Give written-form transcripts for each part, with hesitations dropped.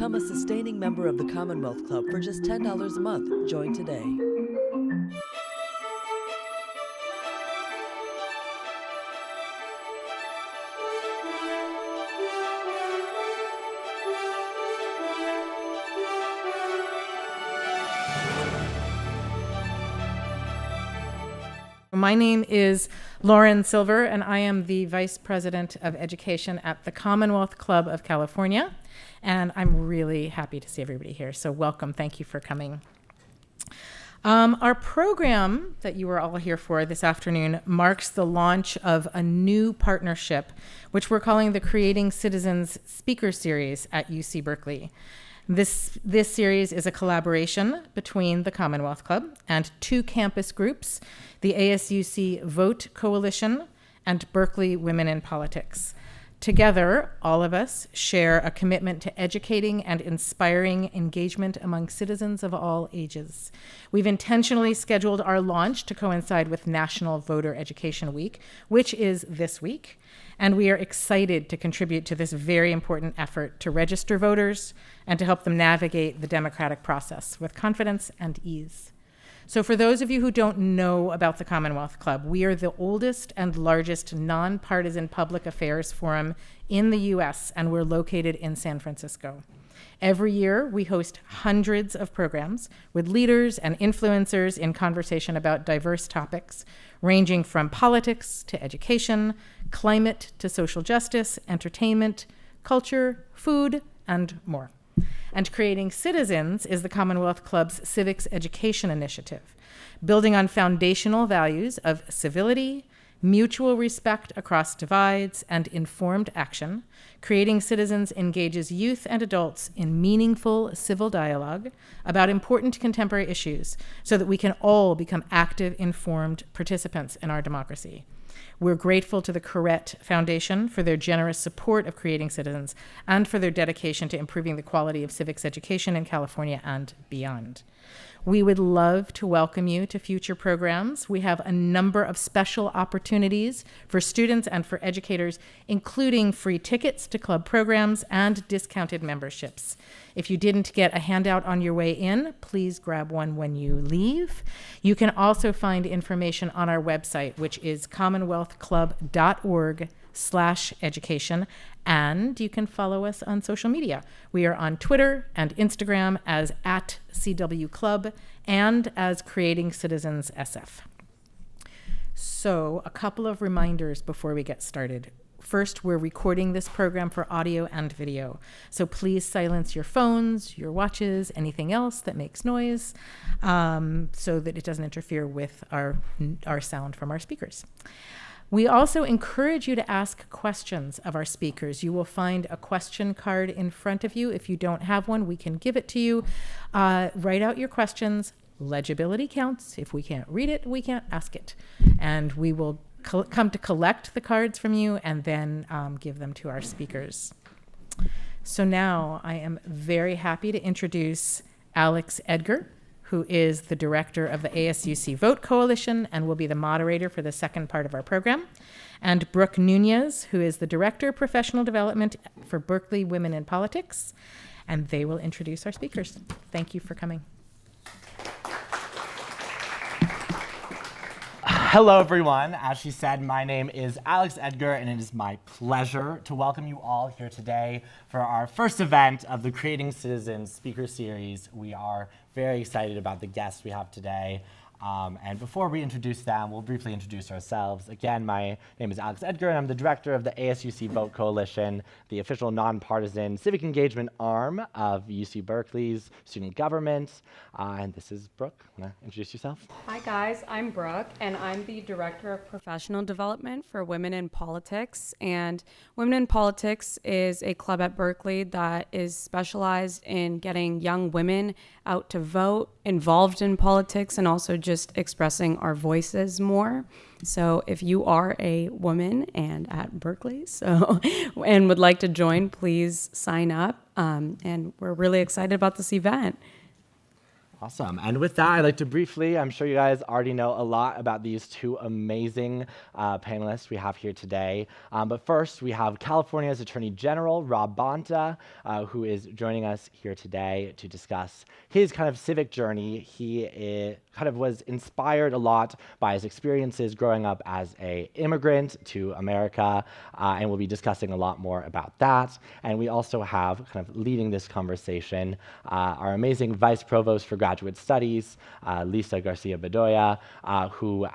Become a sustaining member of the Commonwealth Club for just $10 a month. Join today. My name is Lauren Silver, and I am the Vice President of Education at the Commonwealth Club of California. And I'm really happy to see everybody here. So welcome. Thank you for coming. Our program that you are all here for this afternoon marks the launch of a new partnership, which we're calling the Creating Citizens Speaker Series at UC Berkeley. This series is a collaboration between the Commonwealth Club and two campus groups, the ASUC Vote Coalition and Berkeley Women in Politics. Together, all of us share a commitment to educating and inspiring engagement among citizens of all ages. We've intentionally scheduled our launch to coincide with National Voter Education Week, which is this week, and we are excited to contribute to this very important effort to register voters and to help them navigate the democratic process with confidence and ease. So for those of you who don't know about the Commonwealth Club, we are the oldest and largest nonpartisan public affairs forum in the US, and we're located in San Francisco. Every year, we host hundreds of programs with leaders and influencers in conversation about diverse topics, ranging from politics to education, climate to social justice, entertainment, culture, food, and more. And Creating Citizens is the Commonwealth Club's civics education initiative, building on foundational values of civility, mutual respect across divides, and informed action. Creating Citizens engages youth and adults in meaningful civil dialogue about important contemporary issues so that we can all become active, informed participants in our democracy. We're grateful to the KORET Foundation for their generous support of Creating Citizens and for their dedication to improving the quality of civics education in California and beyond. We would love to welcome you to future programs. We have a number of special opportunities for students and for educators, including free tickets to club programs and discounted memberships. If you didn't get a handout on your way in, please grab one when you leave. You can also find information on our website, which is commonwealthclub.org/education, and you can follow us on social media. We are on Twitter and Instagram as @CW and as Creating Citizens SF. So a couple of reminders before we get started. First, we're recording this program for audio and video. So please silence your phones, your watches, anything else that makes noise, so that it doesn't interfere with our sound from our speakers. We also encourage you to ask questions of our speakers. You will find a question card in front of you. If you don't have one, we can give it to you. Write out your questions. Legibility counts. If we can't read it, we can't ask it. And we will come to collect the cards from you and then give them to our speakers. So now I am very happy to introduce Alex Edgar, who is the director of the ASUC Vote Coalition and will be the moderator for the second part of our program, and Brooke Nunez, who is the director of professional development for Berkeley Women in Politics, and they will introduce our speakers. Thank you for coming. Hello, everyone. As she said, my name is Alex Edgar, and it is my pleasure to welcome you all here today for our first event of the Creating Citizens Speaker Series. We are very excited about the guests we have today. And before we introduce them, we'll briefly introduce ourselves. Again, my name is Alex Edgar, and I'm the director of the ASUC Vote Coalition, the official nonpartisan civic engagement arm of UC Berkeley's student government. And this is Brooke. Want to introduce yourself? Hi, guys. I'm Brooke, and I'm the director of professional development for Women in Politics. And Women in Politics is a club at Berkeley that is specialized in getting young women out to vote, involved in politics, and also just expressing our voices more. So if you are a woman and at Berkeley and would like to join, please sign up. And we're really excited about this event. Awesome. And with that, I'd like to briefly, I'm sure you guys already know a lot about these two amazing panelists we have here today. But first, we have California's Attorney General, Rob Bonta, who is joining us here today to discuss his kind of civic journey. He kind of was inspired a lot by his experiences growing up as an immigrant to America, and we'll be discussing a lot more about that. And we also have, kind of leading this conversation, our amazing Vice Provost for Graduate Studies, Lisa Garcia-Bedoya, who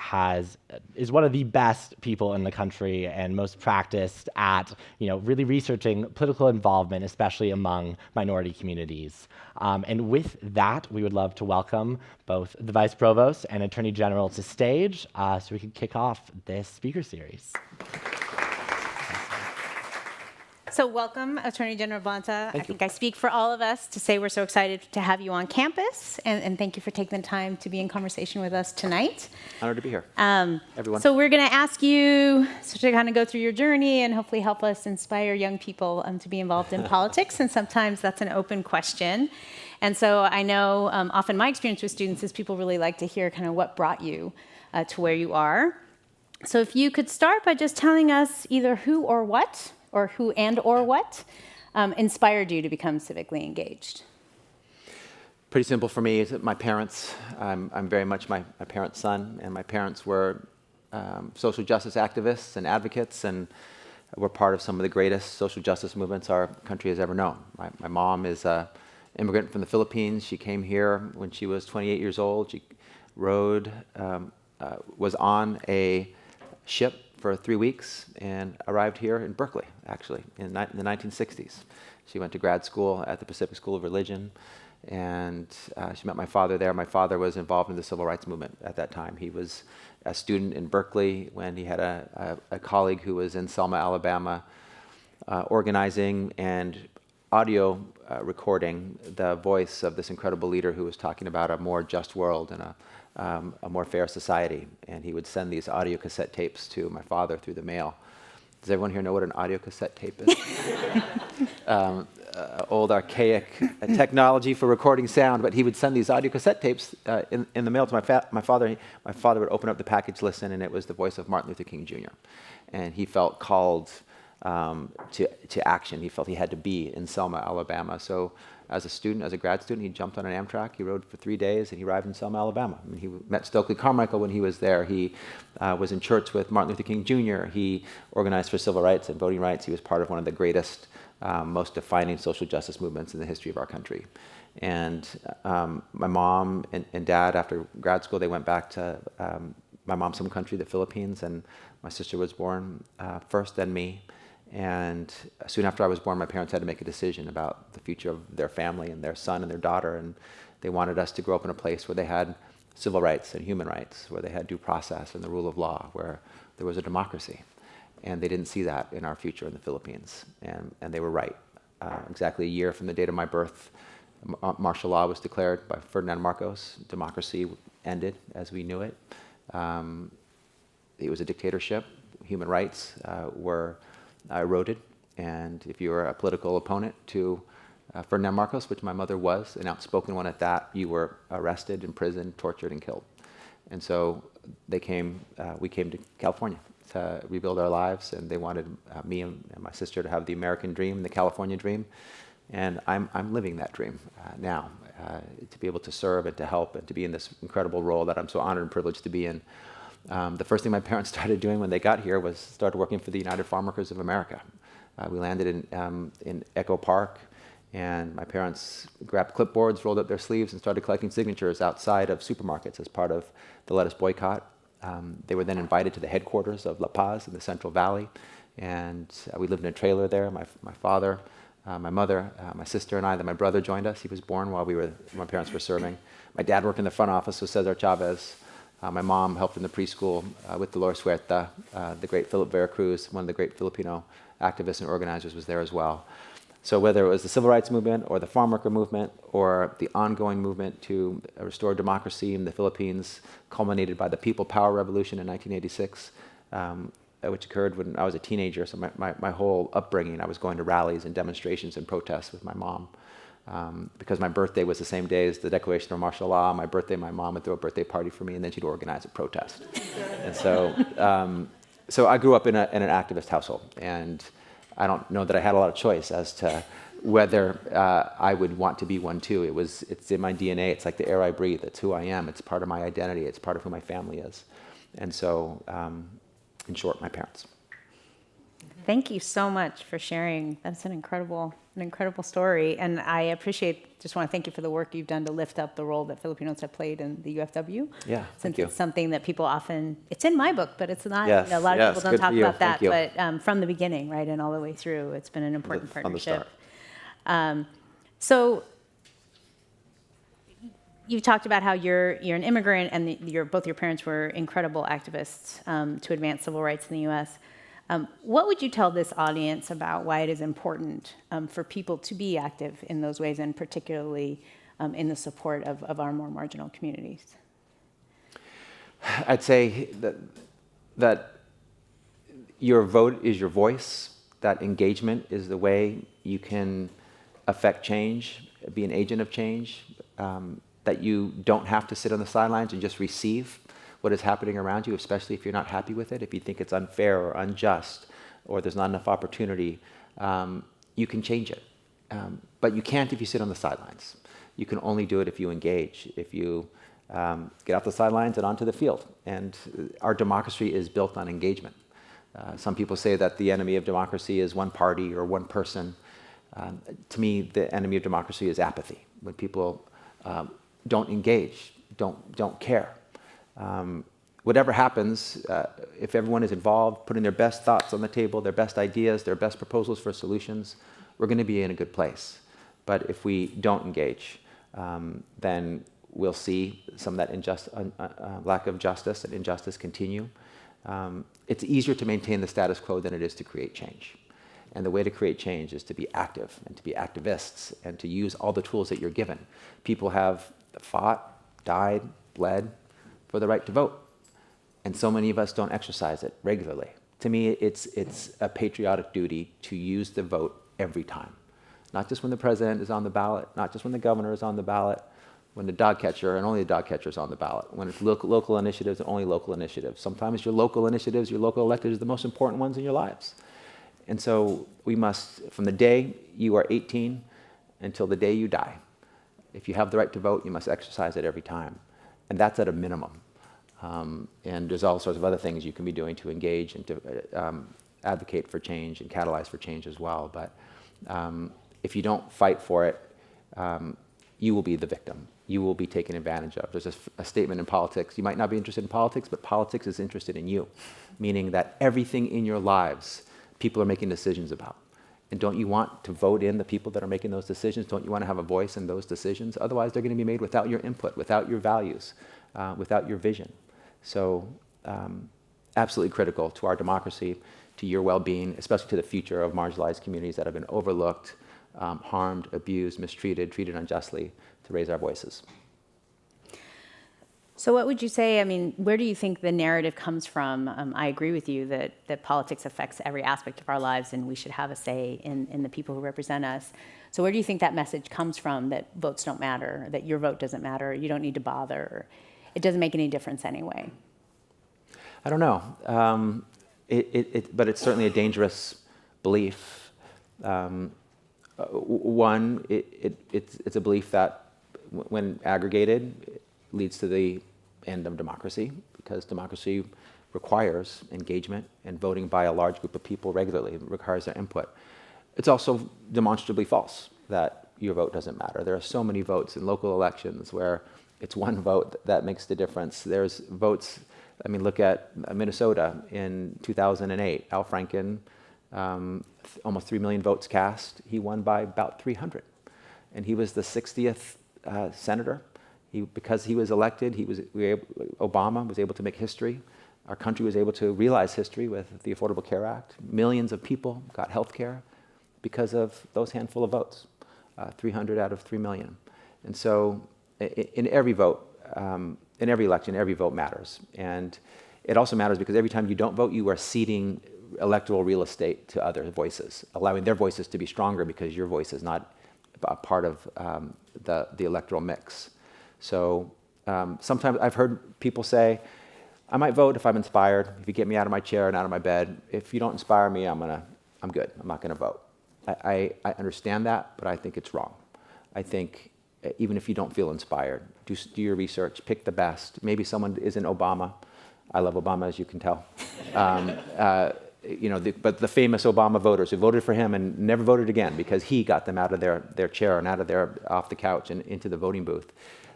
is one of the best people in the country and most practiced at, really researching political involvement, especially among minority communities. And with that, we would love to welcome both the Vice Provost and Attorney General to stage so we can kick off this speaker series. So welcome, Attorney General Bonta. I think I speak for all of us to say we're so excited to have you on campus, and thank you for taking the time to be in conversation with us tonight. Honored to be here, everyone. So we're going to ask you to kind of go through your journey and hopefully help us inspire young people to be involved in politics, and sometimes that's an open question. And so I know often my experience with students is people really like to hear kind of what brought you to where you are. So if you could start by just telling us either who or what inspired you to become civically engaged? Pretty simple for me. Is that my parents, I'm very much my parents' son, and my parents were social justice activists and advocates, and were part of some of the greatest social justice movements our country has ever known. My mom is an immigrant from the Philippines. She came here when she was 28 years old. She was on a ship for 3 weeks and arrived here in Berkeley, actually, in the 1960s. She went to grad school at the Pacific School of Religion, and she met my father there. My father was involved in the civil rights movement at that time. He was a student in Berkeley when he had a colleague who was in Selma, Alabama, organizing and audio recording the voice of this incredible leader who was talking about a more just world and a more fair society. And he would send these audio cassette tapes to my father through the mail. Does everyone here know what an audio cassette tape is? Old archaic technology for recording sound, but he would send these audio cassette tapes in the mail to my father. My father would open up the package, listen, and it was the voice of Martin Luther King Jr. And he felt called to action. He felt he had to be in Selma, Alabama. So as a student, as a grad student, he jumped on an Amtrak. He rode for 3 days, and he arrived in Selma, Alabama. I mean, he met Stokely Carmichael when he was there. He was in church with Martin Luther King Jr. He organized for civil rights and voting rights. He was part of one of the greatest, most defining social justice movements in the history of our country. And my mom and dad, after grad school, they went back to my mom's home country, the Philippines, and my sister was born first, then me. And soon after I was born, my parents had to make a decision about the future of their family and their son and their daughter, and they wanted us to grow up in a place where they had civil rights and human rights, where they had due process and the rule of law, where there was a democracy. And they didn't see that in our future in the Philippines, and they were right. Exactly a year from the date of my birth, martial law was declared by Ferdinand Marcos. Democracy ended as we knew it. It was a dictatorship. Human rights were eroded, and if you were a political opponent to Ferdinand Marcos, which my mother was, an outspoken one at that, you were arrested, imprisoned, tortured, and killed. And so we came to California to rebuild our lives, and they wanted me and my sister to have the American dream, the California dream, and I'm living that dream now, to be able to serve and to help and to be in this incredible role that I'm so honored and privileged to be in. The first thing my parents started doing when they got here was started working for the United Farm Workers of America. We landed in Echo Park, and my parents grabbed clipboards, rolled up their sleeves, and started collecting signatures outside of supermarkets as part of the lettuce boycott. They were then invited to the headquarters of La Paz in the Central Valley, and we lived in a trailer there. My father, my mother, my sister, and I. Then my brother joined us. He was born while my parents were serving. My dad worked in the front office with Cesar Chavez. My mom helped in the preschool with Dolores Huerta. The great Philip Veracruz, one of the great Filipino activists and organizers, was there as well. So whether it was the civil rights movement or the farm worker movement or the ongoing movement to restore democracy in the Philippines, culminated by the People Power Revolution in 1986, which occurred when I was a teenager. So my whole upbringing, I was going to rallies and demonstrations and protests with my mom. Because my birthday was the same day as the declaration of martial law. My birthday, my mom would throw a birthday party for me, and then she'd organize a protest. And so I grew up in an activist household, and I don't know that I had a lot of choice as to whether I would want to be one too. It's in my DNA. It's like the air I breathe. It's who I am. It's part of my identity. It's part of who my family is. And so, in short, my parents. Thank you so much for sharing. That's an incredible story. And I just want to thank you for the work you've done to lift up the role that Filipinos have played in the UFW. Yeah, Since it's something that people it's in my book, but it's not, yes, a lot of people don't talk about that. Thank you. But from the beginning, right, and all the way through, it's been an important partnership. From the start. So you talked about how you're an immigrant, and both your parents were incredible activists to advance civil rights in the U.S. What would you tell this audience about why it is important for people to be active in those ways, and particularly in the support of our more marginal communities? I'd say that your vote is your voice, that engagement is the way you can affect change, be an agent of change, that you don't have to sit on the sidelines and just receive what is happening around you, especially if you're not happy with it, if you think it's unfair or unjust, or there's not enough opportunity, you can change it. But you can't if you sit on the sidelines. You can only do it if you engage, if you get off the sidelines and onto the field. And our democracy is built on engagement. Some people say that the enemy of democracy is one party or one person. To me, the enemy of democracy is apathy. When people don't engage, don't care. Whatever happens, if everyone is involved, putting their best thoughts on the table, their best ideas, their best proposals for solutions, we're going to be in a good place. But if we don't engage, then we'll see some of that lack of justice and injustice continue. It's easier to maintain the status quo than it is to create change. And the way to create change is to be active and to be activists and to use all the tools that you're given. People have fought, died, bled for the right to vote. And so many of us don't exercise it regularly. To me, it's a patriotic duty to use the vote every time. Not just when the president is on the ballot, not just when the governor is on the ballot, when the dog catcher and only the dog catcher is on the ballot, when it's local initiatives and only local initiatives. Sometimes your local initiatives, your local elected is the most important ones in your lives. And so we must, from the day you are 18 until the day you die, if you have the right to vote, you must exercise it every time. And that's at a minimum. And there's all sorts of other things you can be doing to engage and to advocate for change and catalyze for change as well. But if you don't fight for it, you will be the victim. You will be taken advantage of. There's a statement in politics, you might not be interested in politics, but politics is interested in you, meaning that everything in your lives, people are making decisions about. And don't you want to vote in the people that are making those decisions? Don't you want to have a voice in those decisions? Otherwise, they're going to be made without your input, without your values, without your vision. So absolutely critical to our democracy, to your well-being, especially to the future of marginalized communities that have been overlooked, harmed, abused, mistreated, treated unjustly, to raise our voices. So what would you say, where do you think the narrative comes from? I agree with you that politics affects every aspect of our lives, and we should have a say in the people who represent us. So where do you think that message comes from, that votes don't matter, that your vote doesn't matter, you don't need to bother, it doesn't make any difference anyway? I don't know. But it's certainly a dangerous belief. One, it's a belief that when aggregated, it leads to the end of democracy, because democracy requires engagement and voting by a large group of people regularly. It requires their input. It's also demonstrably false that your vote doesn't matter. There are so many votes in local elections where it's one vote that makes the difference. There's votes, look at Minnesota in 2008. Al Franken, almost 3 million votes cast. He won by about 300. And he was the 60th senator. Because he was elected, Obama was able to make history. Our country was able to realize history with the Affordable Care Act. Millions of people got health care because of those handful of votes, 300 out of 3 million. And so in every vote, in every election, every vote matters. And it also matters because every time you don't vote, you are ceding electoral real estate to other voices, allowing their voices to be stronger because your voice is not a part of the electoral mix. So sometimes I've heard people say, I might vote if I'm inspired, if you get me out of my chair and out of my bed. If you don't inspire me, I'm good. I'm not going to vote. I understand that, but I think it's wrong. I think even if you don't feel inspired, do your research, pick the best. Maybe someone isn't Obama. I love Obama, as you can tell. But the famous Obama voters who voted for him and never voted again because he got them out of their chair and off the couch and into the voting booth.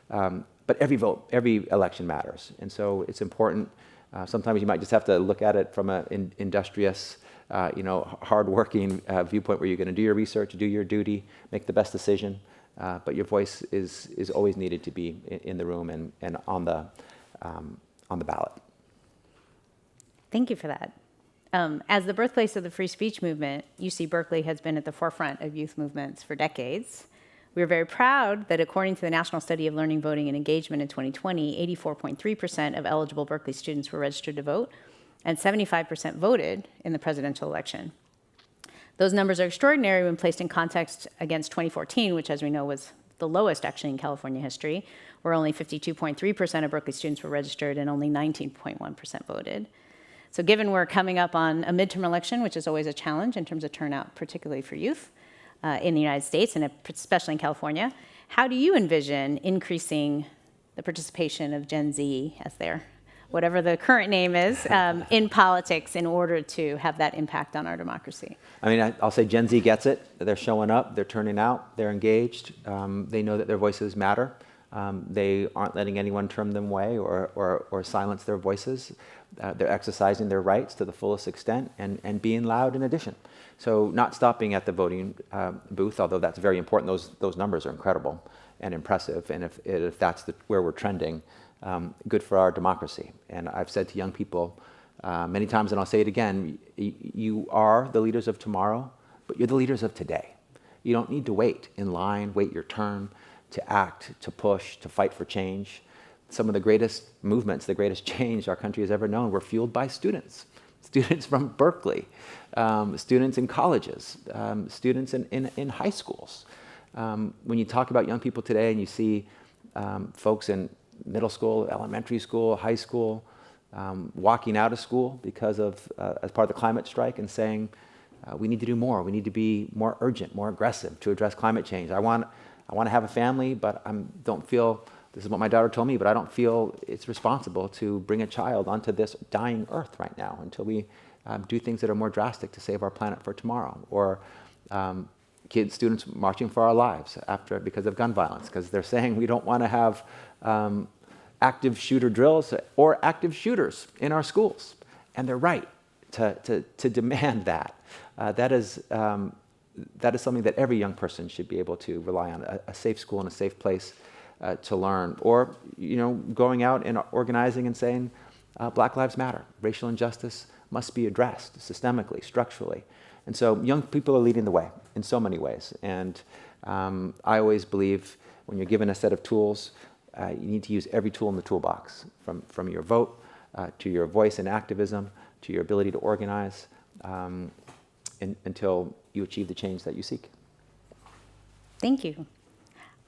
But every election matters. And so it's important. Sometimes you might just have to look at it from an industrious, hardworking viewpoint where you're going to do your research, do your duty, make the best decision. But your voice is always needed to be in the room and on the ballot. Thank you for that. As the birthplace of the free speech movement, UC Berkeley has been at the forefront of youth movements for decades. We are very proud that according to the National Study of Learning, Voting, and Engagement in 2020, 84.3% of eligible Berkeley students were registered to vote, and 75% voted in the presidential election. Those numbers are extraordinary when placed in context against 2014, which, as we know, was the lowest actually in California history, where only 52.3% of Berkeley students were registered and only 19.1% voted. So given we're coming up on a midterm election, which is always a challenge in terms of turnout, particularly for youth in the United States and especially in California, how do you envision increasing the participation of Gen Z, as whatever the current name is, in politics in order to have that impact on our democracy? I mean, I'll say Gen Z gets it. They're showing up, they're turning out, they're engaged. They know that their voices matter. They aren't letting anyone turn them away or silence their voices. They're exercising their rights to the fullest extent and being loud in addition. So not stopping at the voting booth, although that's very important. Those numbers are incredible and impressive. And if that's where we're trending, good for our democracy. And I've said to young people many times, and I'll say it again, you are the leaders of tomorrow, but you're the leaders of today. You don't need to wait in line, wait your turn to act, to push, to fight for change. Some of the greatest movements, the greatest change our country has ever known were fueled by students from Berkeley, students in colleges, students in high schools. When you talk about young people today and you see folks in middle school, elementary school, high school, walking out of school because of, as part of the climate strike and saying, we need to do more. We need to be more urgent, more aggressive to address climate change. I want to have a family, but I don't feel, this is what my daughter told me, but I don't feel it's responsible to bring a child onto this dying earth right now until we do things that are more drastic to save our planet for tomorrow. Or students marching for our lives because of gun violence, because they're saying we don't want to have active shooter drills or active shooters in our schools. And they're right to demand that. That is something that every young person should be able to rely on, a safe school and a safe place to learn. Or, going out and organizing and saying, Black Lives Matter. Racial injustice must be addressed systemically, structurally. And so young people are leading the way in so many ways. And I always believe when you're given a set of tools, you need to use every tool in the toolbox, from your vote to your voice and activism, to your ability to organize, until you achieve the change that you seek. Thank you.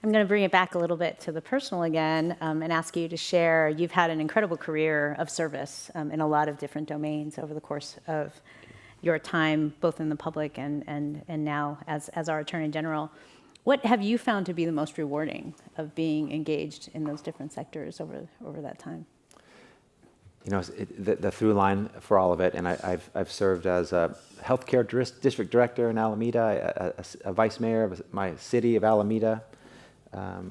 I'm going to bring it back a little bit to the personal again and ask you to share. You've had an incredible career of service in a lot of different domains over the course of your time, both in the public and now as our Attorney General. What have you found to be the most rewarding of being engaged in those different sectors over that time? The through line for all of it, and I've served as a healthcare district director in Alameda, a vice mayor of my city of Alameda,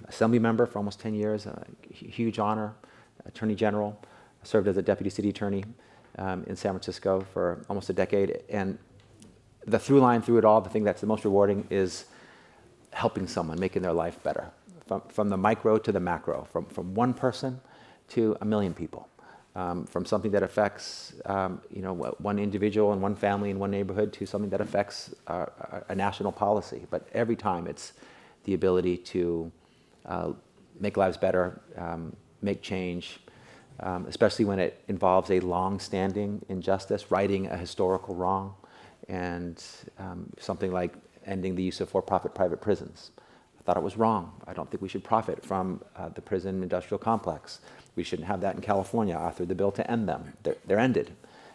assembly member for almost 10 years, a huge honor, attorney general. I served as a deputy city attorney in San Francisco for almost a decade. And the through line through it all, the thing that's the most rewarding is helping someone, making their life better, from the micro to the macro, from one person to a million people. From something that affects one individual and one family in one neighborhood to something that affects a national policy. But every time it's the ability to make lives better, make change, especially when it involves a long-standing injustice, righting a historical wrong, and something like ending the use of for-profit private prisons. I thought it was wrong. I don't think we should profit from the prison industrial complex. We shouldn't have that in California. I authored the bill to end them. They're ended.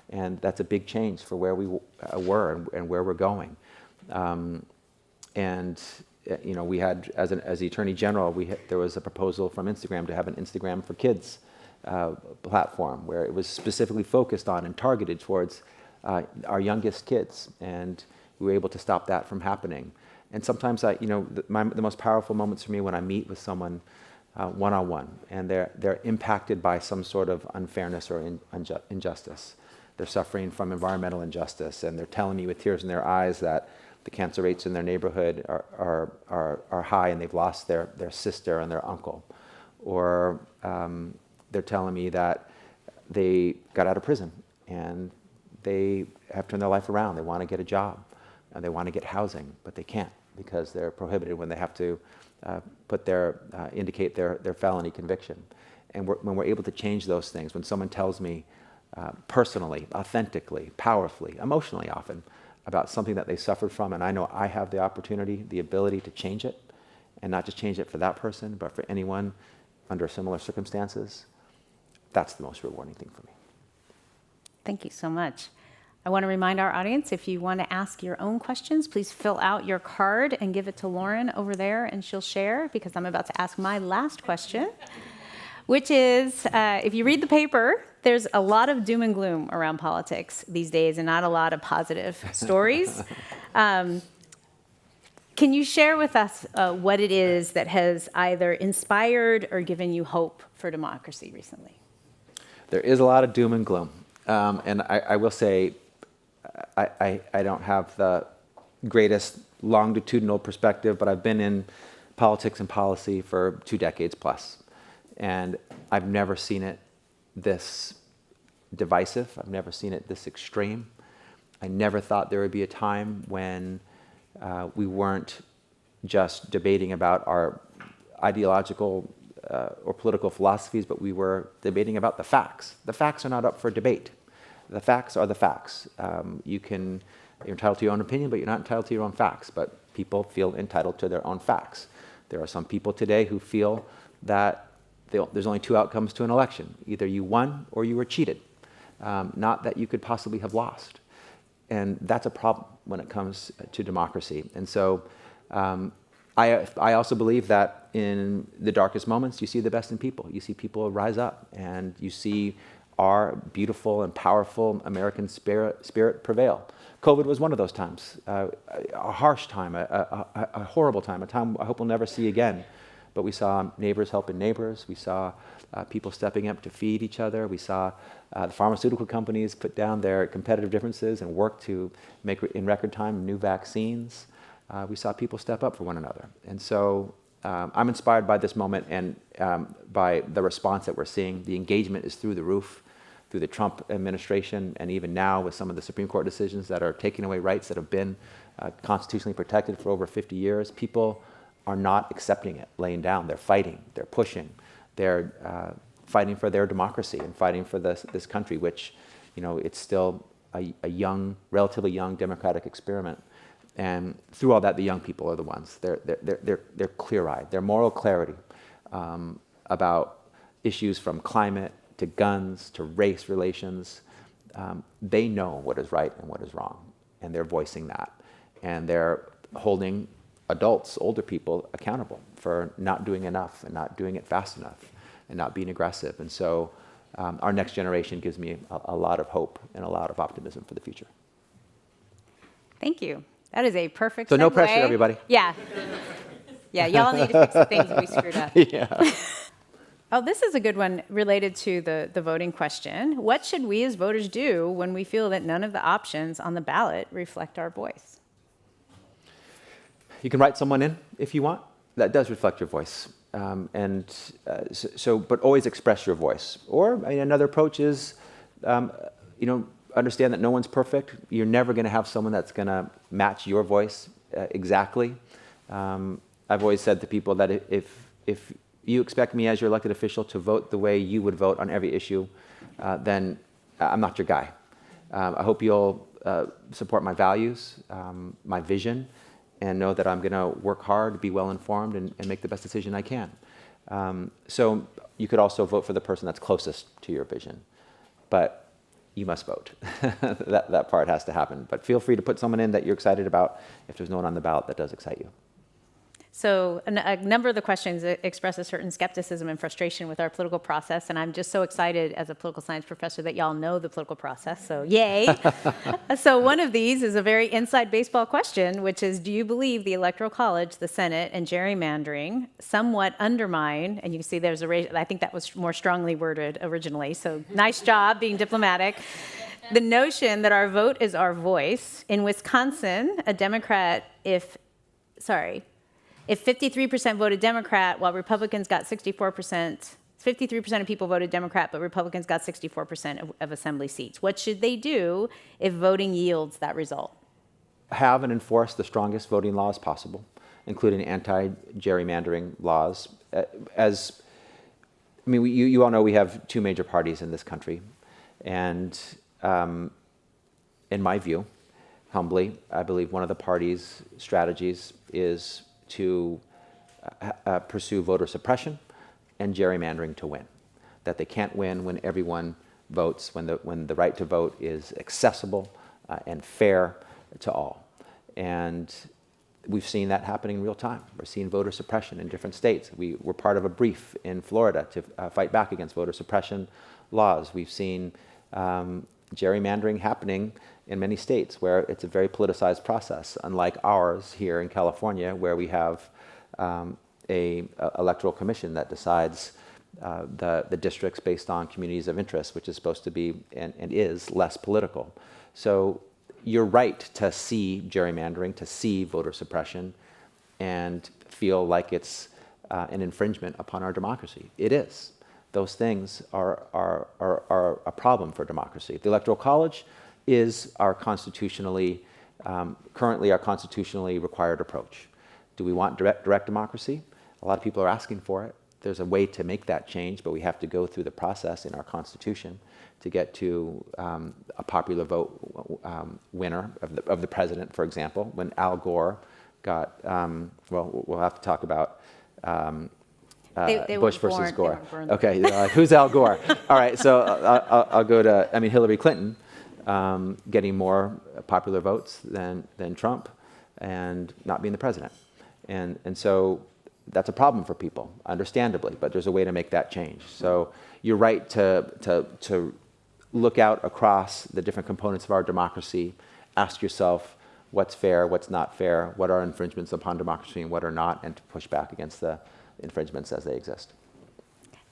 And that's a big change for where we were and where we're going. We had, as the Attorney General, there was a proposal from Instagram to have an Instagram for Kids platform where it was specifically focused on and targeted towards our youngest kids, and we were able to stop that from happening. And sometimes, the most powerful moments for me when I meet with someone one-on-one, and they're impacted by some sort of unfairness or injustice. They're suffering from environmental injustice, and they're telling me with tears in their eyes that the cancer rates in their neighborhood are high, and they've lost their sister and their uncle. Or they're telling me that they got out of prison, and they have turned their life around. They want to get a job, and they want to get housing, but they can't because they're prohibited when they have to indicate their felony conviction. And when we're able to change those things, when someone tells me personally, authentically, powerfully, emotionally often, about something that they suffered from, and I know I have the opportunity, the ability to change it, and not just change it for that person, but for anyone under similar circumstances, that's the most rewarding thing for me. Thank you so much. I want to remind our audience, if you want to ask your own questions, please fill out your card and give it to Lauren over there, and she'll share, because I'm about to ask my last question, which is, if you read the paper, there's a lot of doom and gloom around politics these days and not a lot of positive stories. Can you share with us what it is that has either inspired or given you hope for democracy recently? There is a lot of doom and gloom. And I will say, I don't have the greatest longitudinal perspective, but I've been in politics and policy for 2 decades plus. And I've never seen it this divisive. I've never seen it this extreme. I never thought there would be a time when we weren't just debating about our ideological or political philosophies, but we were debating about the facts. The facts are not up for debate. The facts are the facts. You're entitled to your own opinion, but you're not entitled to your own facts. But people feel entitled to their own facts. There are some people today who feel that there's only 2 outcomes to an election. Either you won or you were cheated, not that you could possibly have lost. And that's a problem when it comes to democracy. And so I also believe that in the darkest moments, you see the best in people. You see people rise up, and you see our beautiful and powerful American spirit prevail. COVID was one of those times, a harsh time, a horrible time, a time I hope we'll never see again. But we saw neighbors helping neighbors. We saw people stepping up to feed each other. We saw the pharmaceutical companies put down their competitive differences and work to make, in record time, new vaccines. We saw people step up for one another. And so I'm inspired by this moment and by the response that we're seeing. The engagement is through the roof, through the Trump administration, and even now with some of the Supreme Court decisions that are taking away rights that have been constitutionally protected for over 50 years. People are not accepting it, laying down. They're fighting, they're pushing, they're fighting for their democracy and fighting for this country, which, it's still a young, relatively young democratic experiment. And through all that, the young people are the ones. They're clear-eyed. Their moral clarity about issues from climate to guns to race relations. They know what is right and what is wrong, and they're voicing that. And they're holding adults, older people, accountable for not doing enough and not doing it fast enough and not being aggressive. And so our next generation gives me a lot of hope and a lot of optimism for the future. Thank you. That is a perfect So segue. no pressure, everybody. Yeah. Yeah, y'all need to fix the things we screwed up. Yeah. Oh, this is a good one related to the voting question. What should we as voters do when we feel that none of the options on the ballot reflect our voice? You can write someone in if you want. That does reflect your voice. But always express your voice. Or another approach is, understand that no one's perfect. You're never going to have someone that's going to match your voice exactly. I've always said to people that if you expect me as your elected official to vote the way you would vote on every issue, then I'm not your guy. I hope you'll support my values, my vision, and know that I'm going to work hard, be well informed, and make the best decision I can. So you could also vote for the person that's closest to your vision, but you must vote. that part has to happen. But feel free to put someone in that you're excited about if there's no one on the ballot that does excite you. So a number of the questions express a certain skepticism and frustration with our political process, and I'm just so excited as a political science professor that y'all know the political process, so yay. So one of these is a very inside baseball question, which is, do you believe the Electoral College, the Senate, and gerrymandering somewhat undermine, and you can see there's I think that was more strongly worded originally, so nice job being diplomatic, the notion that our vote is our voice. In Wisconsin, a Democrat, if 53% voted Democrat, while Republicans got 64%, 53% of people voted Democrat, but Republicans got 64% of assembly seats. What should they do if voting yields that result? Have and enforce the strongest voting laws possible, including anti-gerrymandering laws. You all know we have two major parties in this country, and in my view, humbly, I believe one of the party's strategies is to pursue voter suppression and gerrymandering to win. That they can't win when everyone votes, when the right to vote is accessible and fair to all. And we've seen that happening in real time. We're seeing voter suppression in different states. We were part of a brief in Florida to fight back against voter suppression laws. We've seen gerrymandering happening in many states where it's a very politicized process, unlike ours here in California, where we have a electoral commission that decides the districts based on communities of interest, which is supposed to be and is less political. So you're right to see gerrymandering, to see voter suppression, and feel like it's an infringement upon our democracy. It is. Those things are a problem for democracy. The Electoral College is our currently our constitutionally required approach. Do we want direct democracy? A lot of people are asking for it. There's a way to make that change, but we have to go through the process in our Constitution to get to a popular vote winner of the president, for example. When Al Gore got, we'll have to talk about They Bush were versus born, Gore. Okay, who's Al Gore? All right, so I'll go to, Hillary Clinton getting more popular votes than Trump and not being the president. And so that's a problem for people, understandably, but there's a way to make that change. So you're right to look out across the different components of our democracy, ask yourself what's fair, what's not fair, what are infringements upon democracy and what are not, and to push back against the infringements as they exist.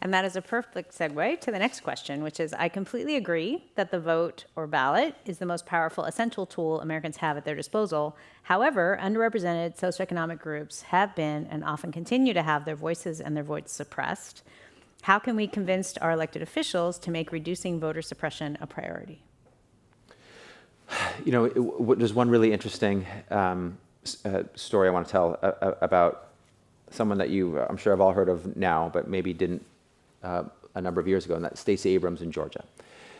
And that is a perfect segue to the next question, which is, I completely agree that the vote or ballot is the most powerful, essential tool Americans have at their disposal. However, underrepresented socioeconomic groups have been and often continue to have their voices and their votes suppressed. How can we convince our elected officials to make reducing voter suppression a priority? There's one really interesting story I want to tell about someone that you, I'm sure, have all heard of now, but maybe didn't a number of years ago, and that's Stacey Abrams in Georgia.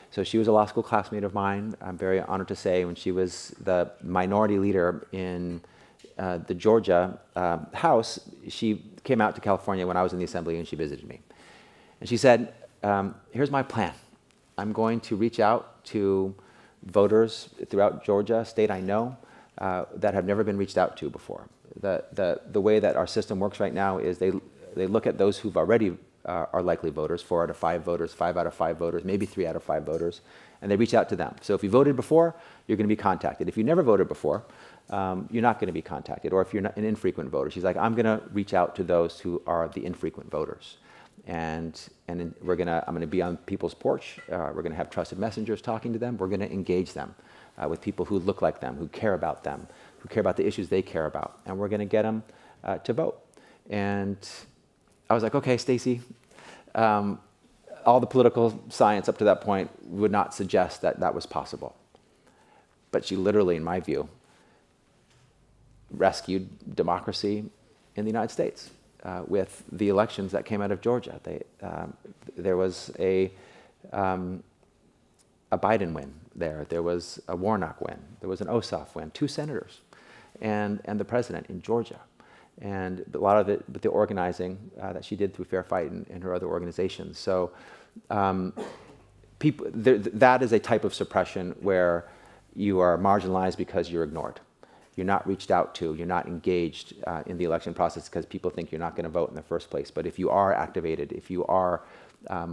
So she was a law school classmate of mine. I'm very honored to say when she was the minority leader in the Georgia House, she came out to California when I was in the Assembly and she visited me. And she said, here's my plan. I'm going to reach out to voters throughout Georgia, a state I know, that have never been reached out to before. The way that our system works right now is they look at those who've already are likely voters, 4 out of 5 voters, 5 out of 5 voters, maybe 3 out of 5 voters, and they reach out to them. So if you voted before, you're going to be contacted. If you never voted before, you're not going to be contacted. Or if you're not an infrequent voter, she's like, I'm going to reach out to those who are the infrequent voters. And I'm going to be on people's porch. We're going to have trusted messengers talking to them. We're going to engage them with people who look like them, who care about them, who care about the issues they care about. And we're going to get them to vote. And I was like, okay, Stacey, all the political science up to that point would not suggest that that was possible. But she literally, in my view, rescued democracy in the United States with the elections that came out of Georgia. There was a Biden win there. There was a Warnock win. There was an Ossoff win, 2 senators. and the president in Georgia. And a lot of it with the organizing that she did through Fair Fight and her other organizations. So that is a type of suppression where you are marginalized because you're ignored. You're not reached out to, you're not engaged in the election process because people think you're not going to vote in the first place. But if you are activated, if you are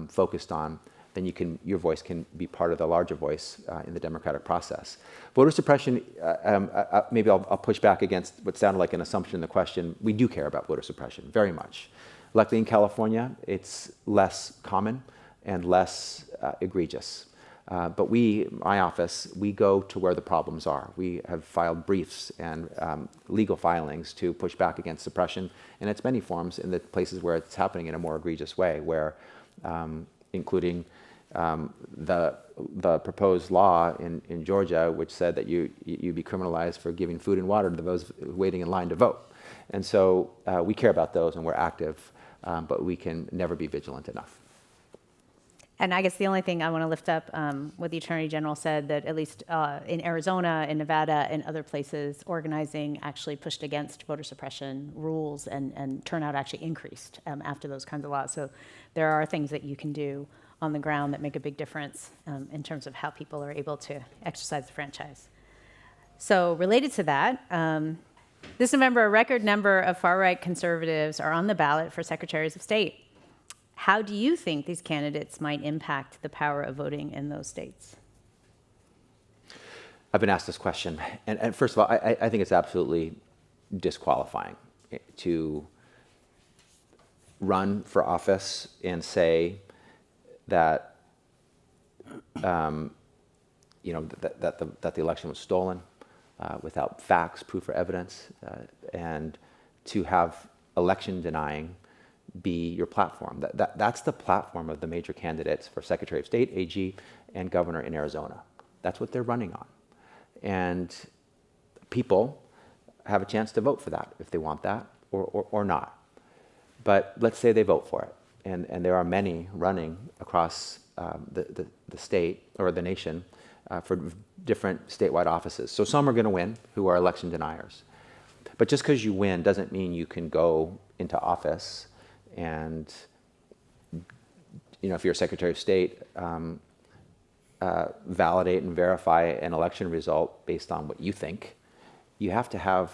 focused on, then your voice can be part of the larger voice in the democratic process. Voter suppression, maybe I'll push back against what sounded like an assumption in the question. We do care about voter suppression, very much. Luckily in California, it's less common and less egregious. But my office, we go to where the problems are. We have filed briefs and legal filings to push back against suppression in its many forms in the places where it's happening in a more egregious way, where including the proposed law in Georgia, which said that you be criminalized for giving food and water to those waiting in line to vote. And so we care about those and we're active, but we can never be vigilant enough. And I guess the only thing I want to lift up, what the Attorney General said, that at least in Arizona, in Nevada, and other places, organizing actually pushed against voter suppression rules, and turnout actually increased after those kinds of laws. So there are things that you can do on the ground that make a big difference in terms of how people are able to exercise the franchise. So related to that, this November, a record number of far-right conservatives are on the ballot for secretaries of state. How do you think these candidates might impact the power of voting in those states? I've been asked this question, and first of all, I think it's absolutely disqualifying to run for office and say that that the election was stolen without facts, proof, or evidence, and to have election denying be your platform. That's the platform of the major candidates for Secretary of State, AG, and governor in Arizona. That's what they're running on. And people have a chance to vote for that if they want that or not. But let's say they vote for it. And there are many running across the state or the nation for different statewide offices. So some are going to win who are election deniers. But just because you win doesn't mean you can go into office and, if you're a Secretary of State, validate and verify an election result based on what you think. You have to have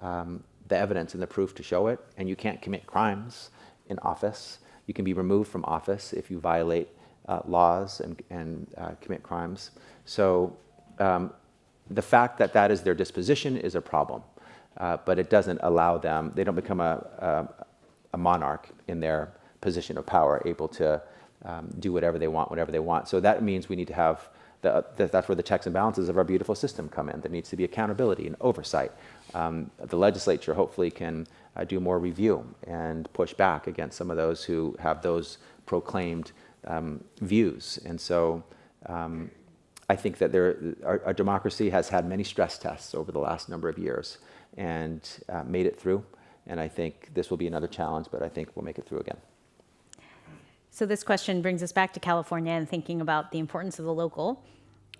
the evidence and the proof to show it, and you can't commit crimes in office. You can be removed from office if you violate laws and commit crimes. So the fact that that is their disposition is a problem, but it doesn't allow them, they don't become a monarch in their position of power, able to do whatever they want, whenever they want. So that means we need to have, that's where the checks and balances of our beautiful system come in. There needs to be accountability and oversight. The legislature hopefully can do more review and push back against some of those who have those proclaimed views. And so I think that our democracy has had many stress tests over the last number of years and made it through. And I think this will be another challenge, but I think we'll make it through again. So this question brings us back to California and thinking about the importance of the local.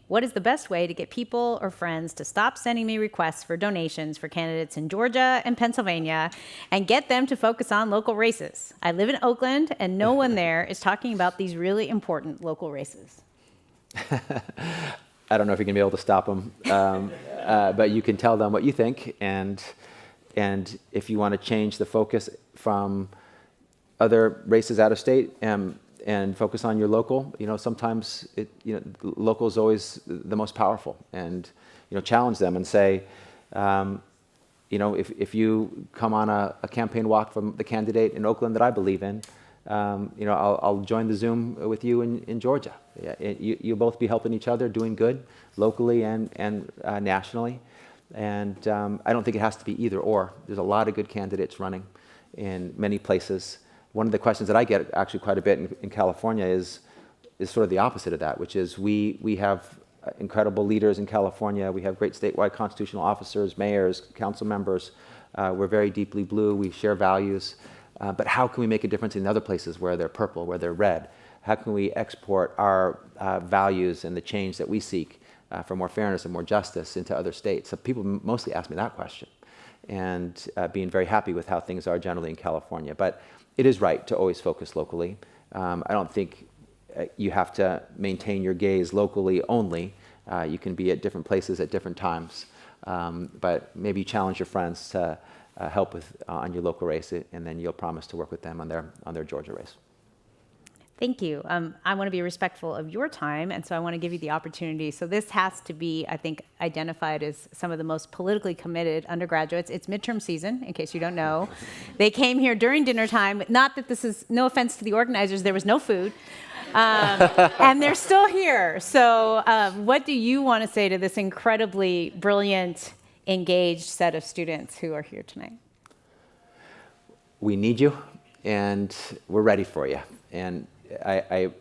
What is the best way to get people or friends to stop sending me requests for donations for candidates in Georgia and Pennsylvania and get them to focus on local races? I live in Oakland, and no one there is talking about these really important local races. I don't know if you're going to be able to stop them, but you can tell them what you think, and if you want to change the focus from other races out of state and focus on your local, sometimes local is always the most powerful, and challenge them and say, if you come on a campaign walk from the candidate in Oakland that I believe in, I'll join the Zoom with you in Georgia. You'll both be helping each other, doing good locally and nationally. And I don't think it has to be either or. There's a lot of good candidates running in many places. One of the questions that I get actually quite a bit in California is sort of the opposite of that, which is we have incredible leaders in California. We have great statewide constitutional officers, mayors, council members. We're very deeply blue. We share values. But how can we make a difference in other places where they're purple, where they're red? How can we export our values and the change that we seek for more fairness and more justice into other states? So people mostly ask me that question, and being very happy with how things are generally in California. But it is right to always focus locally. I don't think you have to maintain your gaze locally only. You can be at different places at different times, but maybe challenge your friends to help with on your local race, and then you'll promise to work with them on their Georgia race. Thank you. I want to be respectful of your time, and so I want to give you the opportunity. So this has to be, I think, identified as some of the most politically committed undergraduates. It's midterm season, in case you don't know. They came here during dinner time. Not that this is, no offense to the organizers, there was no food. And they're still here. So what do you want to say to this incredibly brilliant, engaged set of students who are here tonight? We need you, and we're ready for you. And I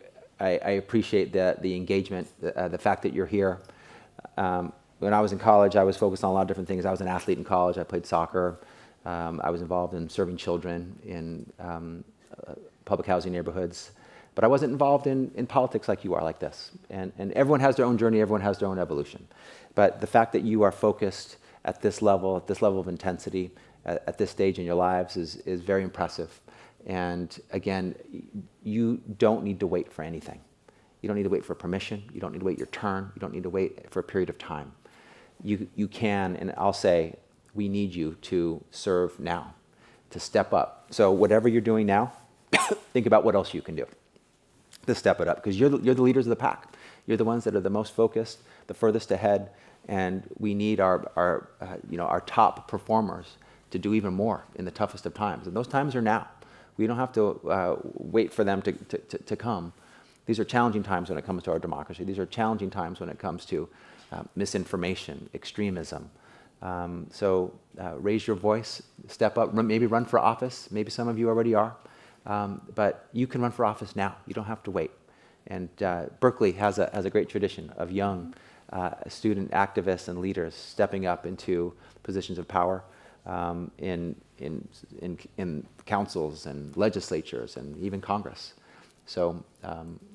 appreciate the engagement, the fact that you're here. When I was in college, I was focused on a lot of different things. I was an athlete in college. I played soccer. I was involved in serving children in public housing neighborhoods. But I wasn't involved in politics like you are, like this. And everyone has their own journey. Everyone has their own evolution. But the fact that you are focused at this level of intensity, at this stage in your lives is very impressive. And again, you don't need to wait for anything. You don't need to wait for permission. You don't need to wait your turn. You don't need to wait for a period of time. You can, and I'll say, we need you to serve now, to step up. So whatever you're doing now, think about what else you can do to step it up, because you're the leaders of the pack. You're the ones that are the most focused, the furthest ahead, and we need our top performers to do even more in the toughest of times. And those times are now. We don't have to wait for them to come. These are challenging times when it comes to our democracy. These are challenging times when it comes to misinformation, extremism. So raise your voice, step up, maybe run for office. Maybe some of you already are. But you can run for office now. You don't have to wait. And Berkeley has a great tradition of young student activists and leaders stepping up into positions of power in councils and legislatures and even Congress. So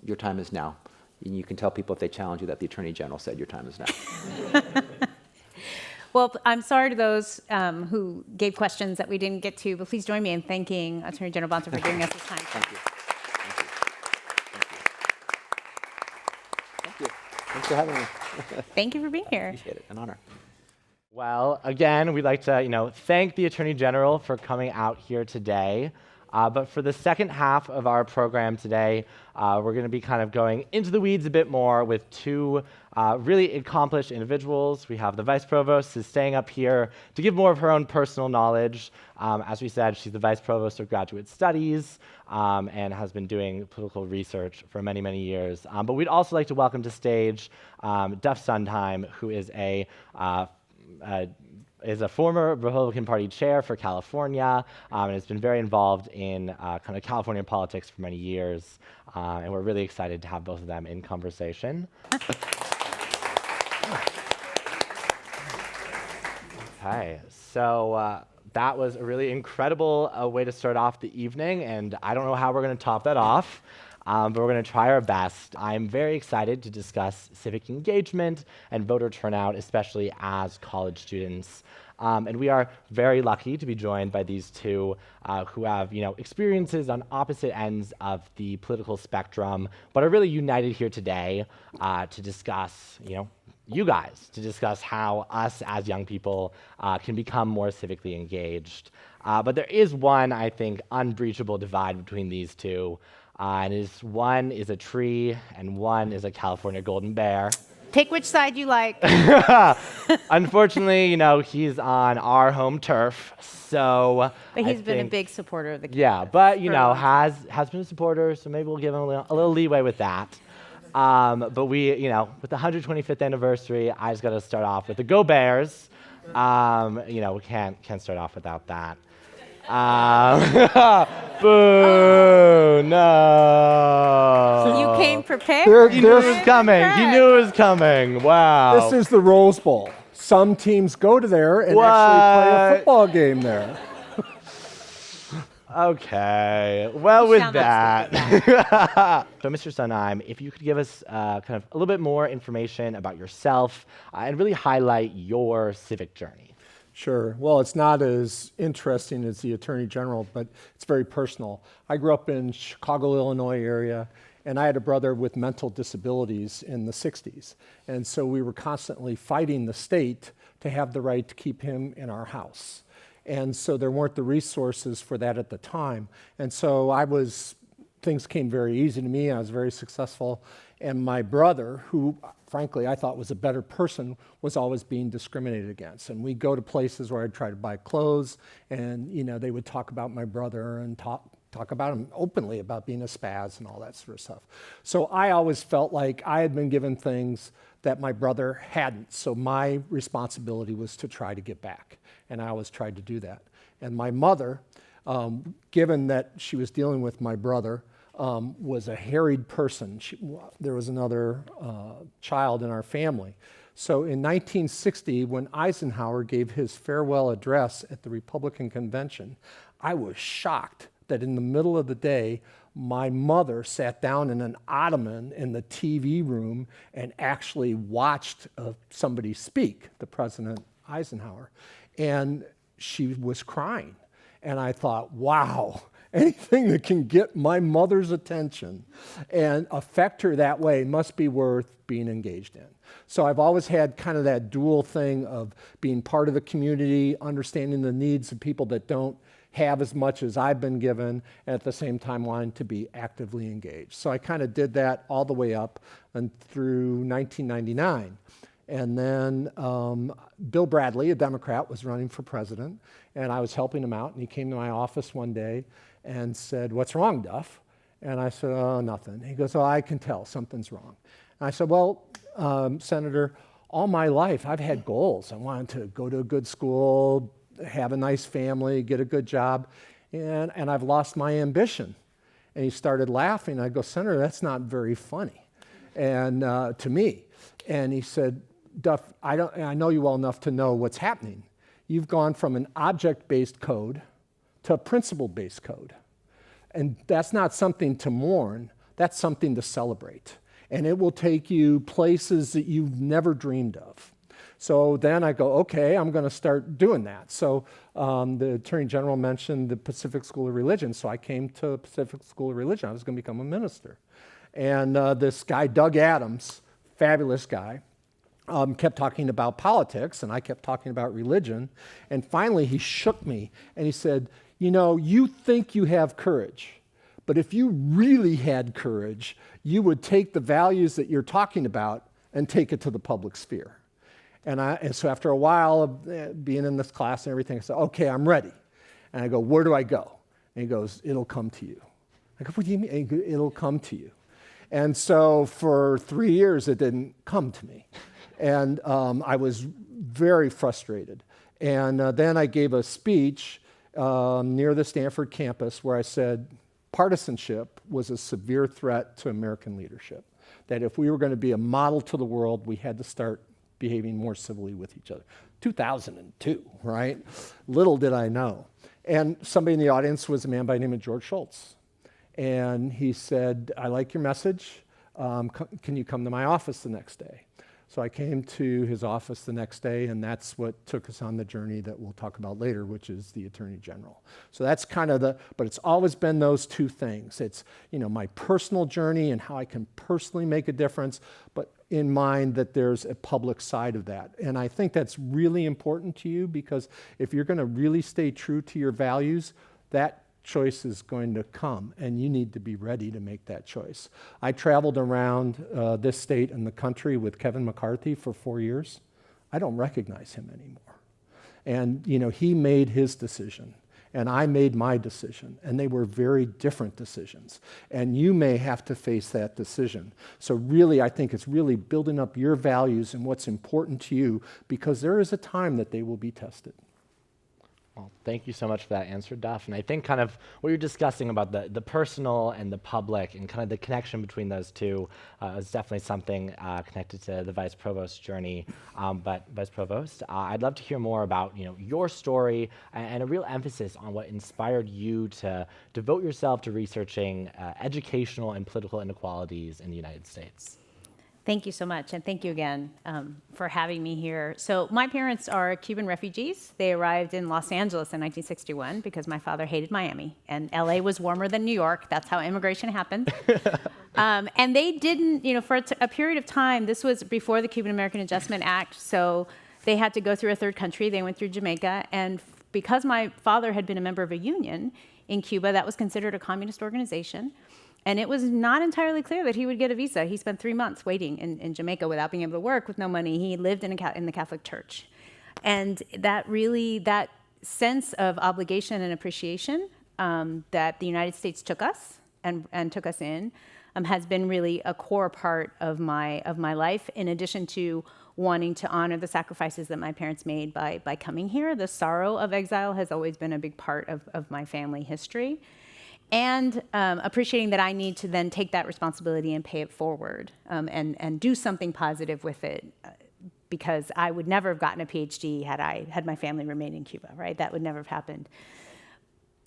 your time is now. And you can tell people if they challenge you that the Attorney General said your time is now. Well, I'm sorry to those who gave questions that we didn't get to, but please join me in thanking Attorney General Bonta for giving us this time. Thank you. Thank you. Thanks for having me. Thank you for being here. Appreciate it. An honor. Well, again, we'd like to, thank the Attorney General for coming out here today. But for the second half of our program today, we're going to be kind of going into the weeds a bit more with two really accomplished individuals. We have the Vice Provost who's staying up here to give more of her own personal knowledge. As we said, she's the Vice Provost of Graduate Studies and has been doing political research for many, many years. But we'd also like to welcome to stage Duff Sondheim, who is a former Republican Party chair for California and has been very involved in kind of California politics for many years. And we're really excited to have both of them in conversation. Okay, so that was a really incredible way to start off the evening, and I don't know how we're going to top that off. But we're going to try our best. I'm very excited to discuss civic engagement and voter turnout, especially as college students. And we are very lucky to be joined by these two who have, experiences on opposite ends of the political spectrum, but are really united here today to discuss, you guys, to discuss how us as young people can become more civically engaged. But there is one, I think, unbreachable divide between these two. And one is a tree, and one is a California golden bear. Pick which side you like. Unfortunately, he's on our home turf, so. But he's been a big supporter of the campus. Yeah, but has been a supporter, so maybe we'll give him a little leeway with that. But we, with the 125th anniversary, I just got to start off with the Go Bears. We can't start off without that. Boo! No. You came prepared. He knew it was coming. He knew it was coming. Wow. This is the Rose Bowl. Some teams go to there and actually play a football game there. Okay, well, You with sound that. like So, Mr. Sunheim, if you could give us kind of a little bit more information about yourself and really highlight your civic journey. Sure. Well, it's not as interesting as the Attorney General, but it's very personal. I grew up in Chicago, Illinois area, and I had a brother with mental disabilities in the 60s. And so we were constantly fighting the state to have the right to keep him in our house. And so there weren't the resources for that at the time. And so things came very easy to me. I was very successful. And my brother, who frankly I thought was a better person, was always being discriminated against. And we'd go to places where I'd try to buy clothes, and they would talk about my brother and talk about him openly about being a spaz and all that sort of stuff. So I always felt like I had been given things that my brother hadn't. So my responsibility was to try to get back. And I always tried to do that. And my mother, given that she was dealing with my brother, was a harried person. There was another child in our family. So in 1960, when Eisenhower gave his farewell address at the Republican convention, I was shocked that in the middle of the day, my mother sat down in an ottoman in the TV room and actually watched somebody speak, the President Eisenhower. And she was crying. And I thought, wow, anything that can get my mother's attention and affect her that way must be worth being engaged in. So I've always had kind of that dual thing of being part of the community, understanding the needs of people that don't have as much as I've been given, and at the same time wanting to be actively engaged. So I kind of did that all the way up and through 1999. And then Bill Bradley, a Democrat, was running for president, and I was helping him out, and he came to my office one day and said, "What's wrong, Duff?" And I said, "Oh, nothing." He goes, "Oh, I can tell something's wrong." And I said, "Well, Senator, all my life I've had goals. I wanted to go to a good school, have a nice family, get a good job, and I've lost my ambition." And he started laughing. I go, "Senator, that's not very funny," and to me. And he said, "Duff, I know you well enough to know what's happening. You've gone from an object-based code to a principle-based code. And that's not something to mourn, that's something to celebrate. And it will take you places that you've never dreamed of." So then I go, okay, I'm going to start doing that. So the Attorney General mentioned the Pacific School of Religion, so I came to the Pacific School of Religion. I was going to become a minister. And this guy, Doug Adams, fabulous guy, kept talking about politics, and I kept talking about religion. And finally, he shook me, and he said, "You think you have courage, but if you really had courage, you would take the values that you're talking about and take it to the public sphere." And so after a while of being in this class and everything, I said, "Okay, I'm ready." And I go, "Where do I go?" And he goes, "It'll come to you." I go, "What do you mean?" And he goes, "It'll come to you." And so for 3 years, it didn't come to me. And I was very frustrated. And then I gave a speech near the Stanford campus where I said partisanship was a severe threat to American leadership. That if we were going to be a model to the world, we had to start behaving more civilly with each other. 2002, right? Little did I know. And somebody in the audience was a man by the name of George Shultz. And he said, "I like your message. Can you come to my office the next day?" So I came to his office the next day, and that's what took us on the journey that we'll talk about later, which is the Attorney General. So that's kind of but it's always been those two things. It's, my personal journey and how I can personally make a difference, but in mind that there's a public side of that. And I think that's really important to you, because if you're going to really stay true to your values, that choice is going to come, and you need to be ready to make that choice. I traveled around this state and the country with Kevin McCarthy for 4 years. I don't recognize him anymore. And, he made his decision, and I made my decision, and they were very different decisions. And you may have to face that decision. So really, I think it's really building up your values and what's important to you, because there is a time that they will be tested. Well, thank you so much for that answer, Duff. And I think kind of what you're discussing about the personal and the public and kind of the connection between those two is definitely something connected to the Vice Provost's journey. But Vice Provost, I'd love to hear more about your story and a real emphasis on what inspired you to devote yourself to researching educational and political inequalities in the United States. Thank you so much, and thank you again for having me here. So my parents are Cuban refugees. They arrived in Los Angeles in 1961 because my father hated Miami, and LA was warmer than New York. That's how immigration happened. And they didn't, for a period of time, this was before the Cuban American Adjustment Act, so they had to go through a third country. They went through Jamaica, and because my father had been a member of a union in Cuba, that was considered a communist organization. And it was not entirely clear that he would get a visa. He spent 3 months waiting in Jamaica without being able to work, with no money. He lived in the Catholic Church. And that sense of obligation and appreciation that the United States took us and took us in has been really a core part of my life, in addition to wanting to honor the sacrifices that my parents made by coming here. The sorrow of exile has always been a big part of my family history. And appreciating that I need to then take that responsibility and pay it forward and do something positive with it, because I would never have gotten a PhD had my family remained in Cuba, right? That would never have happened.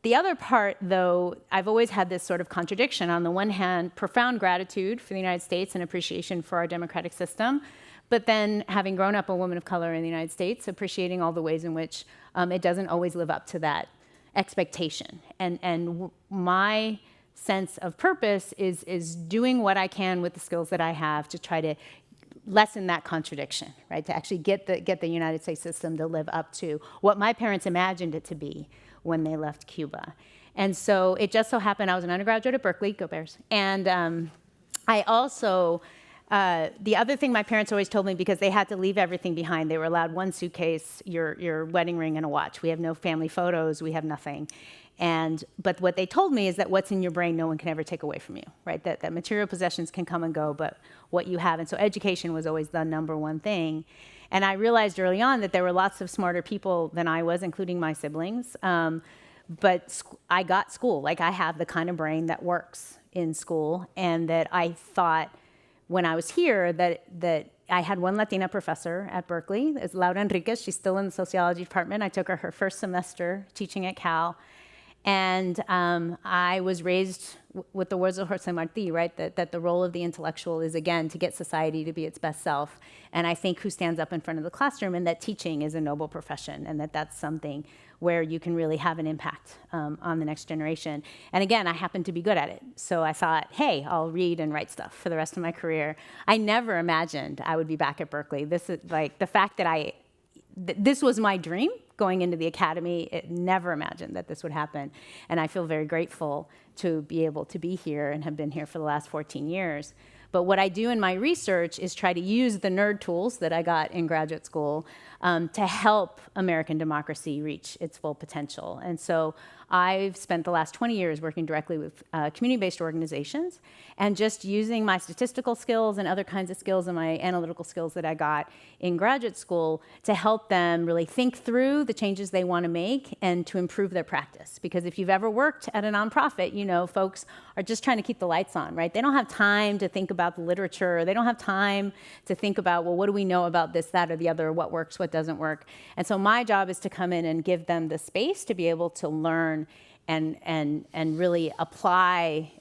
The other part, though, I've always had this sort of contradiction. On the one hand, profound gratitude for the United States and appreciation for our democratic system, but then having grown up a woman of color in the United States, appreciating all the ways in which it doesn't always live up to that expectation. And my sense of purpose is doing what I can with the skills that I have to try to lessen that contradiction, right? To actually get the United States system to live up to what my parents imagined it to be when they left Cuba. And so it just so happened I was an undergraduate at Berkeley, go Bears, and I also the other thing my parents always told me, because they had to leave everything behind, they were allowed one suitcase, your wedding ring, and a watch. We have no family photos, we have nothing. But what they told me is that what's in your brain, no one can ever take away from you, right? That material possessions can come and go, but what you have, and so education was always the number one thing. And I realized early on that there were lots of smarter people than I was, including my siblings. But I got school, like I have the kind of brain that works in school, and that I thought, when I was here, that I had one Latina professor at Berkeley, it's Laura Enriquez. She's still in the sociology department. I took her first semester teaching at Cal. And I was raised with the words of Jose Marti, right? That the role of the intellectual is, again, to get society to be its best self. And I think who stands up in front of the classroom, and that teaching is a noble profession, and that's something where you can really have an impact on the next generation. And again, I happen to be good at it. So I thought, hey, I'll read and write stuff for the rest of my career. I never imagined I would be back at Berkeley. This is like the fact that this was my dream going into the academy. It never imagined that this would happen. And I feel very grateful to be able to be here and have been here for the last 14 years. But what I do in my research is try to use the nerd tools that I got in graduate school to help American democracy reach its full potential. And so I've spent the last 20 years working directly with community-based organizations, and just using my statistical skills and other kinds of skills and my analytical skills that I got in graduate school to help them really think through the changes they want to make and to improve their practice. Because if you've ever worked at a nonprofit, you know folks are just trying to keep the lights on, right? They don't have time to think about the literature. They don't have time to think about, well, what do we know about this, that, or the other, what works, what doesn't work. And so my job is to come in and give them the space to be able to learn and really apply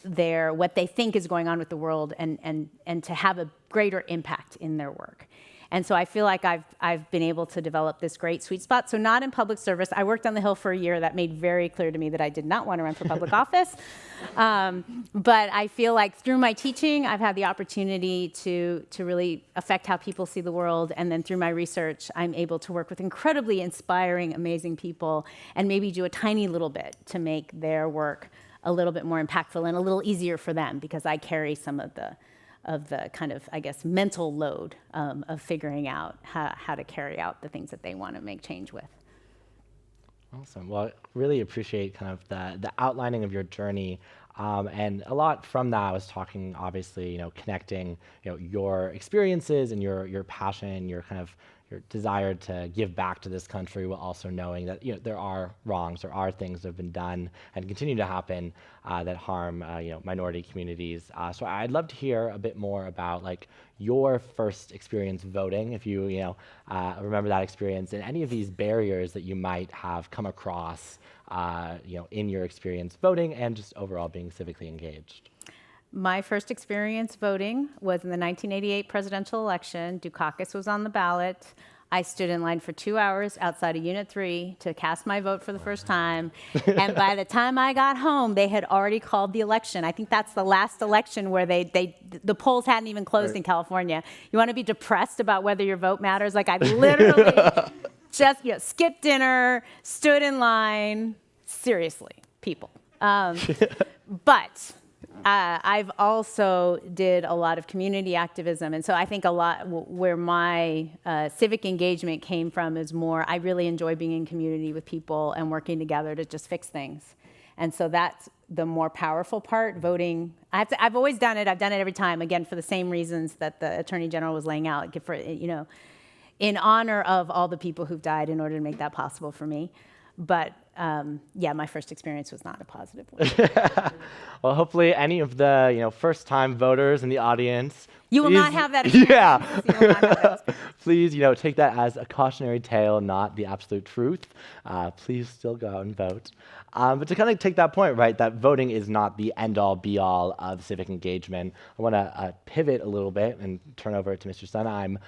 what they think is going on with the world, and to have a greater impact in their work. And so I feel like I've been able to develop this great sweet spot. So not in public service. I worked on the Hill for a year. That made very clear to me that I did not want to run for public office. But I feel like through my teaching, I've had the opportunity to really affect how people see the world. And then through my research, I'm able to work with incredibly inspiring, amazing people, and maybe do a tiny little bit to make their work a little bit more impactful and a little easier for them, because I carry some of the kind of, I guess, mental load of figuring out how to carry out the things that they want to make change with. Awesome. Well, really appreciate kind of the outlining of your journey. And a lot from that, I was talking, obviously, connecting, your experiences and your passion, your kind of, your desire to give back to this country while also knowing that there are wrongs, there are things that have been done and continue to happen that harm minority communities. So I'd love to hear a bit more about like your first experience voting, if you remember that experience, and any of these barriers that you might have come across in your experience voting and just overall being civically engaged. My first experience voting was in the 1988 presidential election. Dukakis was on the ballot. I stood in line for 2 hours outside of Unit 3 to cast my vote for the first time. And by the time I got home, they had already called the election. I think that's the last election where the polls hadn't even closed in California. You want to be depressed about whether your vote matters? Like I literally just skipped dinner, stood in line. Seriously, people. But I've also did a lot of community activism. And so I think a lot where my civic engagement came from is more, I really enjoy being in community with people and working together to just fix things. And so that's the more powerful part, voting. I've always done it. I've done it every time, again, for the same reasons that the Attorney General was laying out, in honor of all the people who've died in order to make that possible for me. But my first experience was not a positive one. Well, hopefully any of the first-time voters in the audience, you will please, not have that experience. Yeah. You will not have that experience. Please, take that as a cautionary tale, not the absolute truth. Please still go out and vote. But to kind of take that point, right, that voting is not the end-all, be-all of civic engagement, I want to pivot a little bit and turn over to Mr. Sunheim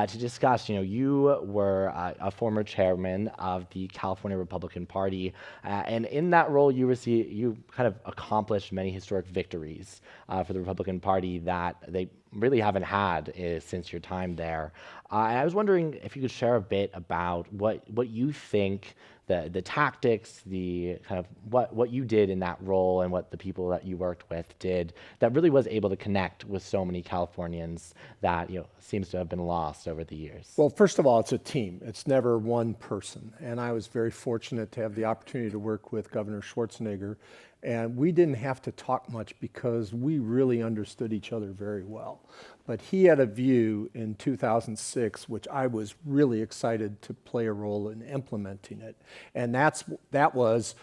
to discuss, you were a former chairman of the California Republican Party, and in that role, you kind of accomplished many historic victories for the Republican Party that they really haven't had since your time there. And I was wondering if you could share a bit about what you think the tactics, the kind of what you did in that role and what the people that you worked with did that really was able to connect with so many Californians that seems to have been lost over the years. Well, first of all, it's a team. It's never one person. And I was very fortunate to have the opportunity to work with Governor Schwarzenegger. And we didn't have to talk much because we really understood each other very well. But he had a view in 2006, which I was really excited to play a role in implementing it. And that was,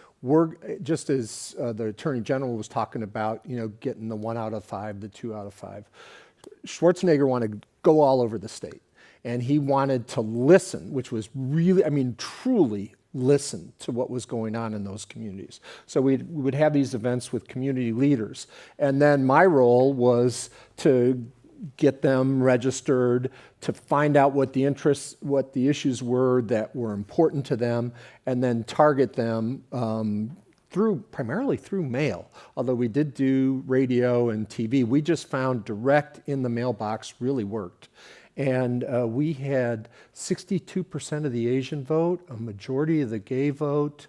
just as the Attorney General was talking about, getting the 1 out of 5, the 2 out of 5. Schwarzenegger wanted to go all over the state. And he wanted to listen, which was really, truly listen to what was going on in those communities. So we would have these events with community leaders. And then my role was to get them registered, to find out what the issues were that were important to them, and then target them primarily through mail. Although we did do radio and TV, we just found direct in the mailbox really worked. And we had 62% of the Asian vote, a majority of the gay vote,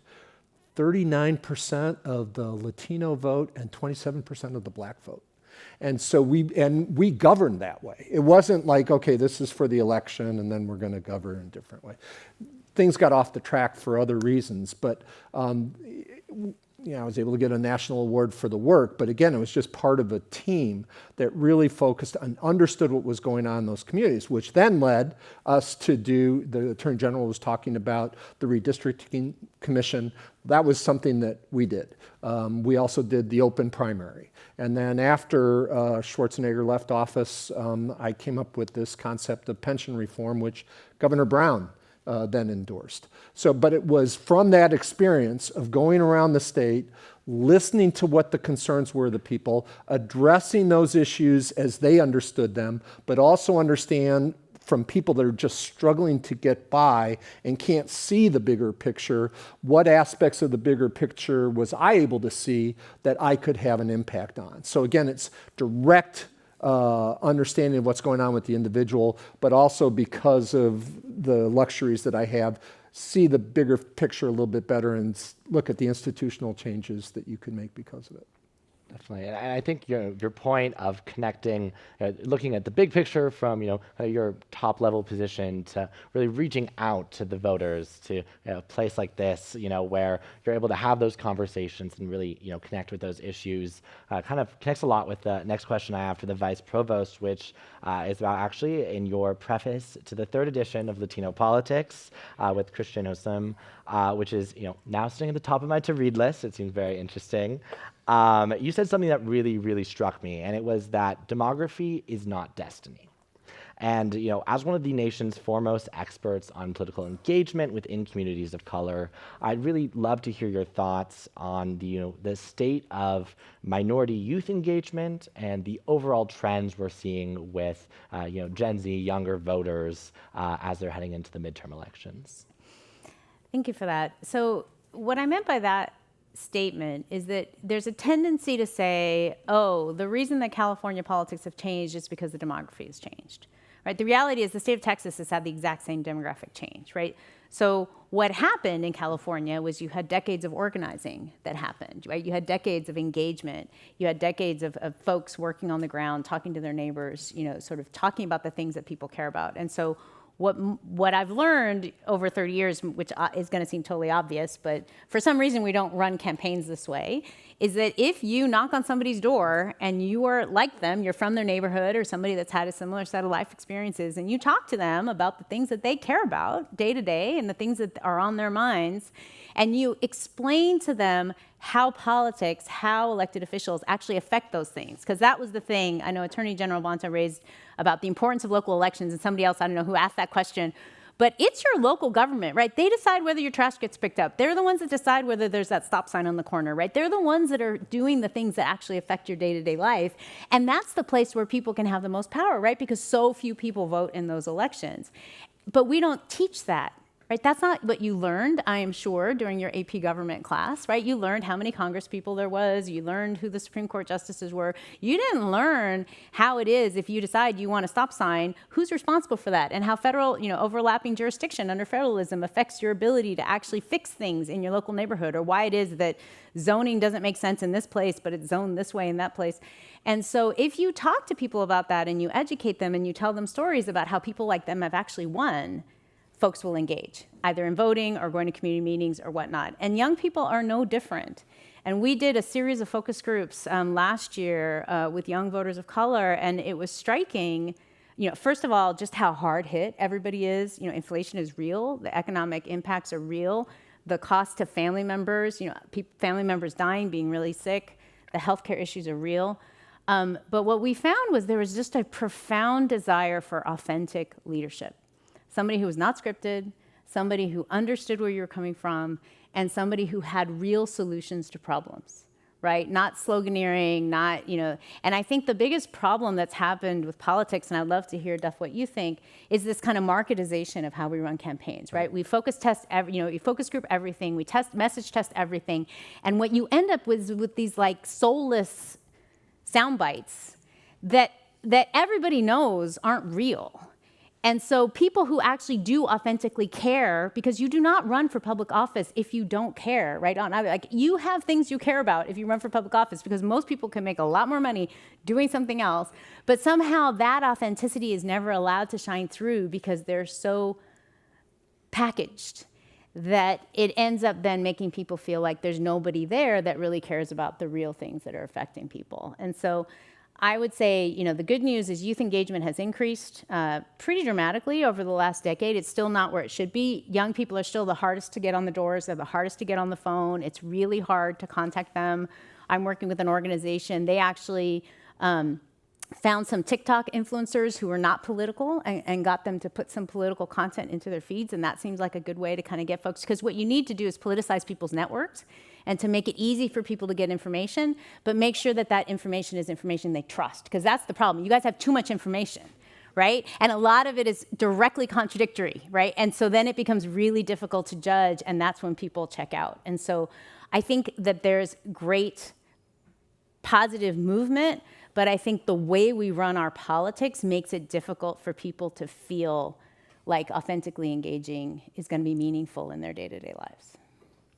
39% of the Latino vote, and 27% of the black vote. And so we governed that way. It wasn't like, okay, this is for the election and then we're going to govern in a different way. Things got off the track for other reasons, but I was able to get a national award for the work, but again, it was just part of a team that really focused and understood what was going on in those communities, which then led us to do, the Attorney General was talking about the redistricting commission. That was something that we did. We also did the open primary. And then after Schwarzenegger left office, I came up with this concept of pension reform, which Governor Brown then endorsed. But it was from that experience of going around the state, listening to what the concerns were of the people, addressing those issues as they understood them, but also understand from people that are just struggling to get by and can't see the bigger picture, what aspects of the bigger picture was I able to see that I could have an impact on. So again, it's direct understanding of what's going on with the individual, but also because of the luxuries that I have, see the bigger picture a little bit better and look at the institutional changes that you can make because of it. Definitely, and I think your point of connecting, looking at the big picture from your top level position to really reaching out to the voters to a place like this, where you're able to have those conversations and really connect with those issues, kind of connects a lot with the next question I have for the Vice Provost, which is about actually in your preface to the 3rd edition of Latino Politics with Christian Osum, which is now sitting at the top of my to-read list. It seems very interesting. You said something that really, really struck me, and it was that demography is not destiny. And as one of the nation's foremost experts on political engagement within communities of color, I'd really love to hear your thoughts on the state of minority youth engagement and the overall trends we're seeing with Gen Z, younger voters, as they're heading into the midterm elections. Thank you for that. So what I meant by that statement is that there's a tendency to say, oh, the reason that California politics have changed is because the demography has changed, right? The reality is the state of Texas has had the exact same demographic change, right? So what happened in California was you had decades of organizing that happened, right? You had decades of engagement. You had decades of folks working on the ground, talking to their neighbors, sort of talking about the things that people care about. And so what I've learned over 30 years, which is going to seem totally obvious, but for some reason we don't run campaigns this way, is that if you knock on somebody's door and you are like them, you're from their neighborhood or somebody that's had a similar set of life experiences, and you talk to them about the things that they care about day to day and the things that are on their minds, and you explain to them how politics, how elected officials actually affect those things. Because that was the thing I know Attorney General Bonta raised about the importance of local elections, and somebody else, I don't know who asked that question, but it's your local government, right? They decide whether your trash gets picked up. They're the ones that decide whether there's that stop sign on the corner, right? They're the ones that are doing the things that actually affect your day-to-day life. And that's the place where people can have the most power, right? Because so few people vote in those elections. But we don't teach that. Right? That's not what you learned, I am sure, during your AP government class, right? You learned how many congresspeople there was. You learned who the Supreme Court justices were. You didn't learn how it is if you decide you want a stop sign, who's responsible for that, and how federal, overlapping jurisdiction under federalism affects your ability to actually fix things in your local neighborhood, or why it is that zoning doesn't make sense in this place, but it's zoned this way in that place. And so if you talk to people about that and you educate them and you tell them stories about how people like them have actually won, folks will engage, either in voting or going to community meetings or whatnot. And young people are no different. And we did a series of focus groups last year with young voters of color, and it was striking, first of all, just how hard hit everybody is. Inflation is real, the economic impacts are real, the cost to family members, family members dying, being really sick, the healthcare issues are real. But what we found was there was just a profound desire for authentic leadership. Somebody who was not scripted, somebody who understood where you were coming from, and somebody who had real solutions to problems, right? Not sloganeering, not, and I think the biggest problem that's happened with politics, and I'd love to hear, Duff, what you think, is this kind of marketization of how we run campaigns, right? We focus group everything, we message test everything, and what you end up with these like soulless sound bites that everybody knows aren't real. And so people who actually do authentically care, because you do not run for public office if you don't care, right? Like you have things you care about if you run for public office, because most people can make a lot more money doing something else, but somehow that authenticity is never allowed to shine through because they're so packaged that it ends up then making people feel like there's nobody there that really cares about the real things that are affecting people. And so I would say, the good news is youth engagement has increased pretty dramatically over the last decade. It's still not where it should be. Young people are still the hardest to get on the doors. They're the hardest to get on the phone. It's really hard to contact them. I'm working with an organization. They actually found some TikTok influencers who were not political and got them to put some political content into their feeds, and that seems like a good way to kind of get folks, because what you need to do is politicize people's networks and to make it easy for people to get information, but make sure that that information is information they trust, because that's the problem. You guys have too much information, right? And a lot of it is directly contradictory, right? And so then it becomes really difficult to judge, and that's when people check out. And so I think that there's great positive movement, but I think the way we run our politics makes it difficult for people to feel like authentically engaging is going to be meaningful in their day-to-day lives.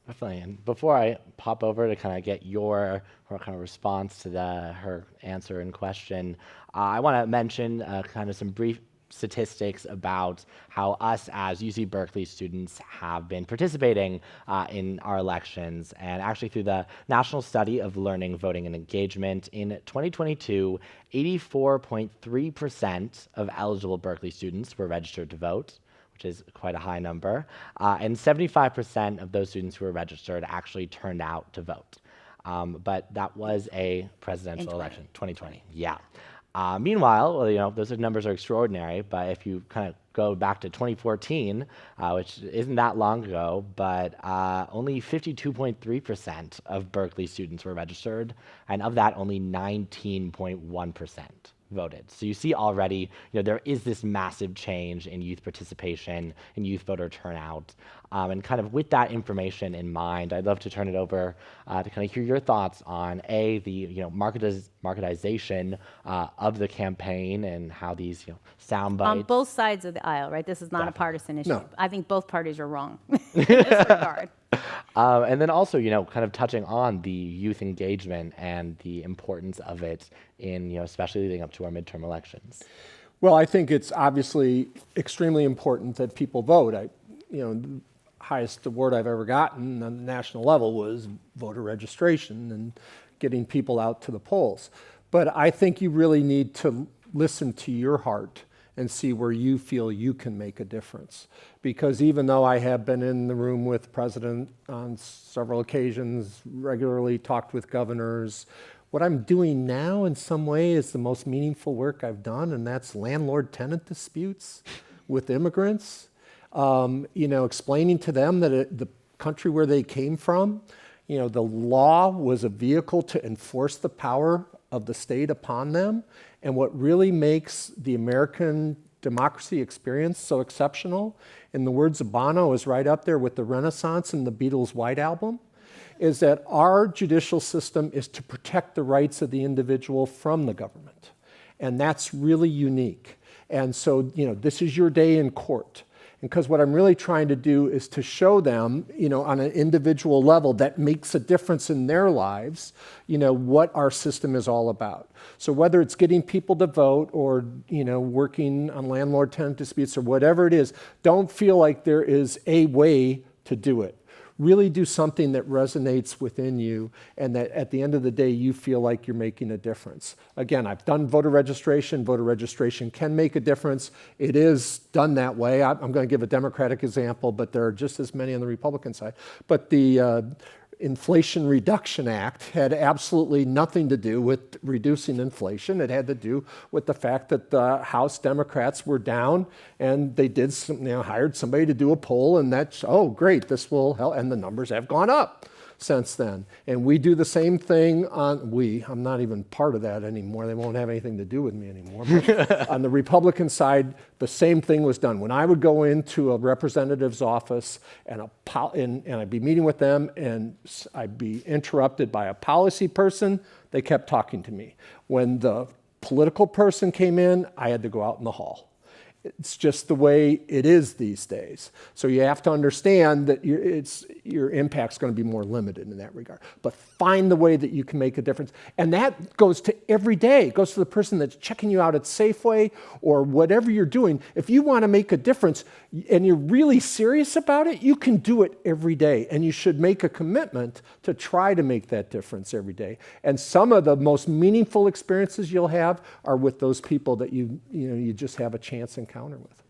Definitely. And before I pop over to kind of get your kind of response to her answer and question, I want to mention kind of some brief statistics about how us as UC Berkeley students have been participating in our elections. And actually through the National Study of Learning, Voting, and Engagement, in 2022, 84.3% of eligible Berkeley students were registered to vote, which is quite a high number, and 75% of those students who were registered actually turned out to vote. But that was a presidential election, 2020, yeah. Meanwhile, well, those numbers are extraordinary, but if you kind of go back to 2014, which isn't that long ago, but only 52.3% of Berkeley students were registered, and of that, only 19.1% voted. So you see already, there is this massive change in youth participation, in youth voter turnout. And kind of with that information in mind, I'd love to turn it over to kind of hear your thoughts on the marketization of the campaign and how these sound bites. On both sides of the aisle, right? This is not a partisan issue. No. I think both parties are wrong in this regard. And then also, kind of touching on the youth engagement and the importance of it in, especially leading up to our midterm elections. Well, I think it's obviously extremely important that people vote. The highest award I've ever gotten on the national level was voter registration and getting people out to the polls. But I think you really need to listen to your heart and see where you feel you can make a difference. Because even though I have been in the room with the president on several occasions, regularly talked with governors, what I'm doing now in some way is the most meaningful work I've done, and that's landlord-tenant disputes with immigrants. Explaining to them that the country where they came from, the law was a vehicle to enforce the power of the state upon them. And what really makes the American democracy experience so exceptional, in the words of Bonta, is right up there with the Renaissance and the Beatles' White Album, is that our judicial system is to protect the rights of the individual from the government. And that's really unique. And so, this is your day in court. Because what I'm really trying to do is to show them, on an individual level that makes a difference in their lives, what our system is all about. So whether it's getting people to vote or, working on landlord-tenant disputes or whatever it is, don't feel like there is a way to do it. Really do something that resonates within you and that at the end of the day, you feel like you're making a difference. Again, I've done voter registration. Voter registration can make a difference. It is done that way. I'm going to give a Democratic example, but there are just as many on the Republican side. But the Inflation Reduction Act had absolutely nothing to do with reducing inflation. It had to do with the fact that the House Democrats were down and they did hired somebody to do a poll, and that's, oh, great, this will help. And the numbers have gone up since then. And we do the same thing I'm not even part of that anymore. They won't have anything to do with me anymore. But on the Republican side, the same thing was done. When I would go into a representative's office and I'd be meeting with them and I'd be interrupted by a policy person, they kept talking to me. When the political person came in, I had to go out in the hall. It's just the way it is these days. So you have to understand that your impact's going to be more limited in that regard. But find the way that you can make a difference. And that goes to every day. It goes to the person that's checking you out at Safeway or whatever you're doing. If you want to make a difference and you're really serious about it, you can do it every day. And you should make a commitment to try to make that difference every day. And some of the most meaningful experiences you'll have are with those people that you just have a chance encounter with.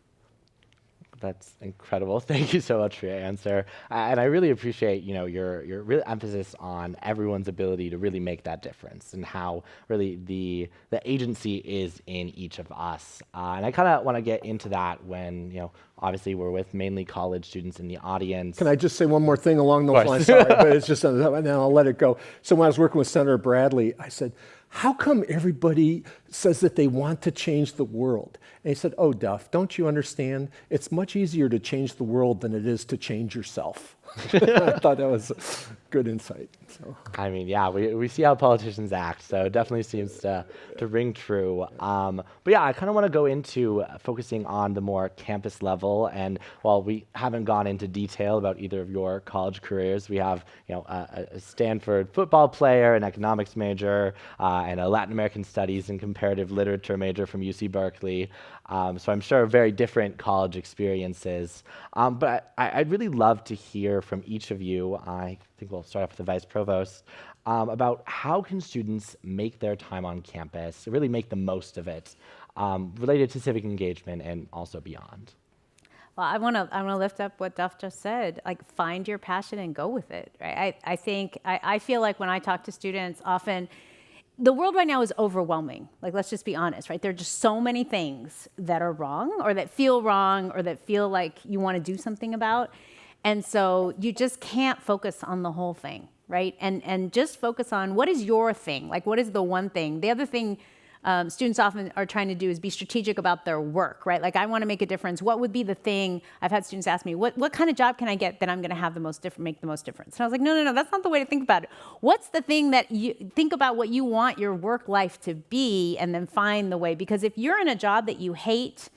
That's incredible. Thank you so much for your answer. And I really appreciate, your real emphasis on everyone's ability to really make that difference and how really the agency is in each of us. And I kind of want to get into that when, obviously we're with mainly college students in the audience. Can I just say one more thing along those lines? Sorry, but it's just, and then I'll let it go. So when I was working with Senator Bradley, I said, how come everybody says that they want to change the world? And he said, oh, Duff, don't you understand? It's much easier to change the world than it is to change yourself. I thought that was good insight. So. I mean, yeah, we see how politicians act, so it definitely seems to ring true. But yeah, I kind of want to go into focusing on the more campus level. And while we haven't gone into detail about either of your college careers, we have a Stanford football player, an economics major, and a Latin American studies and comparative literature major from UC Berkeley. So I'm sure very different college experiences. But I'd really love to hear from each of you. I think we'll start off with the Vice Provost, about how can students make their time on campus, really make the most of it, related to civic engagement and also beyond. Well, I want to lift up what Duff just said. Like, find your passion and go with it. Right? I feel like when I talk to students, often the world right now is overwhelming. Like, let's just be honest, right? There are just so many things that are wrong, or that feel wrong, or that feel like you want to do something about. And so you just can't focus on the whole thing, right? And just focus on what is your thing, like what is the one thing. The other thing students often are trying to do is be strategic about their work, right? Like, I want to make a difference. What would be the thing? I've had students ask me, what kind of job can I get that I'm going to have make the most difference? And I was like, no, that's not the way to think about it. What's the thing that you think about, what you want your work life to be, and then find the way. Because if you're in a job that you hate,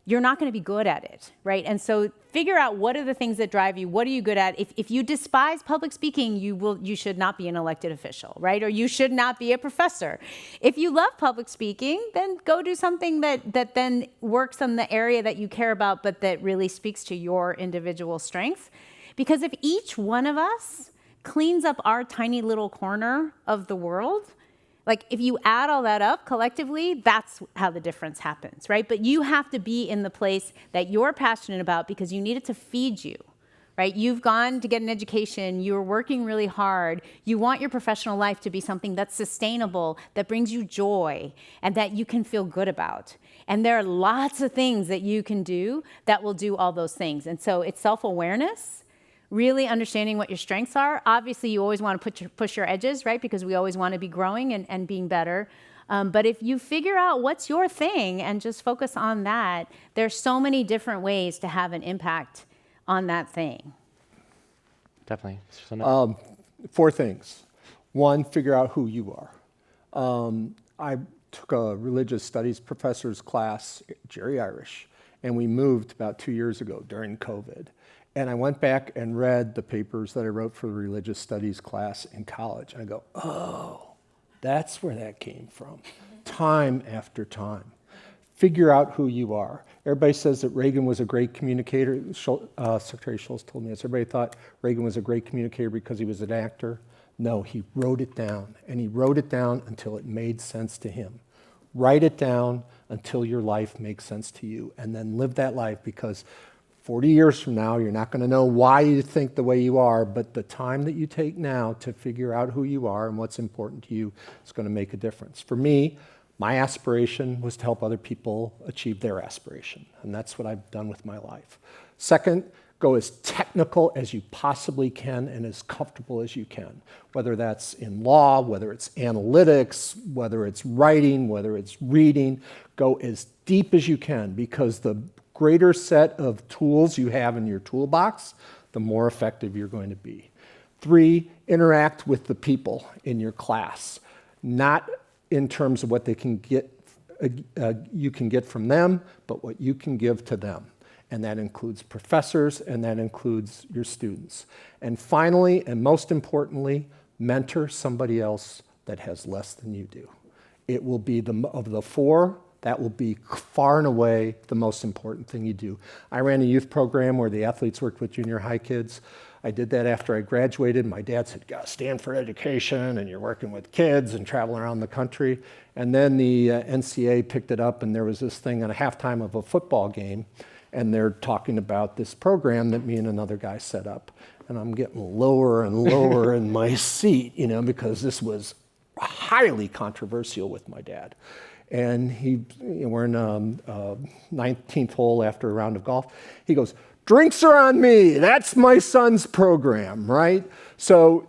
you're not going to be good at it, right? And so figure out what are the things that drive you. What are you good at? If you despise public speaking, you should not be an elected official, right? Or you should not be a professor. If you love public speaking, then go do something that then works on the area that you care about, but that really speaks to your individual strengths. Because if each one of us cleans up our tiny little corner of the world, like, if you add all that up collectively, that's how the difference happens, right? But you have to be in the place that you're passionate about because you need it to feed you, right? You've gone to get an education, you're working really hard, you want your professional life to be something that's sustainable, that brings you joy, and that you can feel good about. And there are lots of things that you can do that will do all those things. And so it's self-awareness, really understanding what your strengths are. Obviously, you always want to push your edges, right? Because we always want to be growing and being better. But if you figure out what's your thing and just focus on that, there's so many different ways to have an impact on that thing. Definitely. 4 things. 1, figure out who you are. I took a religious studies professor's class, Jerry Irish, and we moved about 2 years ago during COVID. And I went back and read the papers that I wrote for the religious studies class in college. And I go, oh, that's where that came from. Time after time. Figure out who you are. Everybody says that Reagan was a great communicator. Secretary Schultz told me this. Everybody thought Reagan was a great communicator because he was an actor. No, he wrote it down. And he wrote it down until it made sense to him. Write it down until your life makes sense to you. And then live that life, because 40 years from now, you're not going to know why you think the way you are, but the time that you take now to figure out who you are and what's important to you is going to make a difference. For me, my aspiration was to help other people achieve their aspiration, and that's what I've done with my life. Second, go as technical as you possibly can and as comfortable as you can, whether that's in law, whether it's analytics, whether it's writing, whether it's reading. Go as deep as you can, because the greater set of tools you have in your toolbox, the more effective you're going to be. 3, interact with the people in your class, not in terms of what they can get, you can get from them, but what you can give to them. And that includes professors, and that includes your students. And finally, and most importantly, mentor somebody else that has less than you do. It will be of the 4, that will be far and away the most important thing you do. I ran a youth program where the athletes worked with junior high kids. I did that after I graduated. My dad said, "You got to stand for education, and you're working with kids and traveling around the country." And then the NCAA picked it up, and there was this thing at a halftime of a football game, and they're talking about this program that me and another guy set up. And I'm getting lower and lower in my seat, because this was highly controversial with my dad. And we're in a 19th hole after a round of golf. He goes, "Drinks are on me. That's my son's program," right? So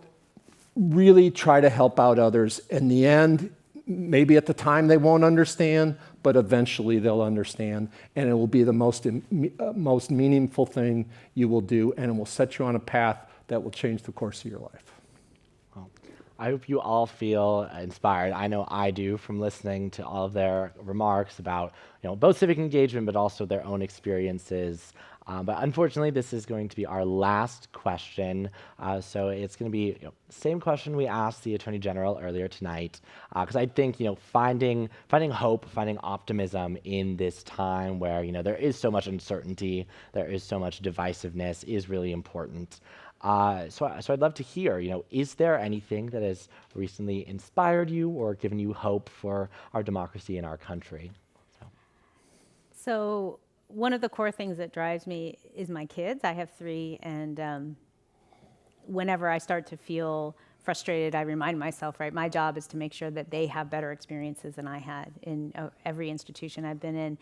really try to help out others. In the end, maybe at the time they won't understand, but eventually they'll understand, and it will be the most meaningful thing you will do, and it will set you on a path that will change the course of your life. Well, I hope you all feel inspired. I know I do from listening to all of their remarks about both civic engagement, but also their own experiences. But unfortunately, this is going to be our last question. So it's going to be the same question we asked the Attorney General earlier tonight. Because I think finding hope, finding optimism in this time where there is so much uncertainty, there is so much divisiveness, is really important. So I'd love to hear, is there anything that has recently inspired you or given you hope for our democracy in our country? So one of the core things that drives me is my kids. I have 3, and whenever I start to feel frustrated, I remind myself, right, my job is to make sure that they have better experiences than I had in every institution I've been in.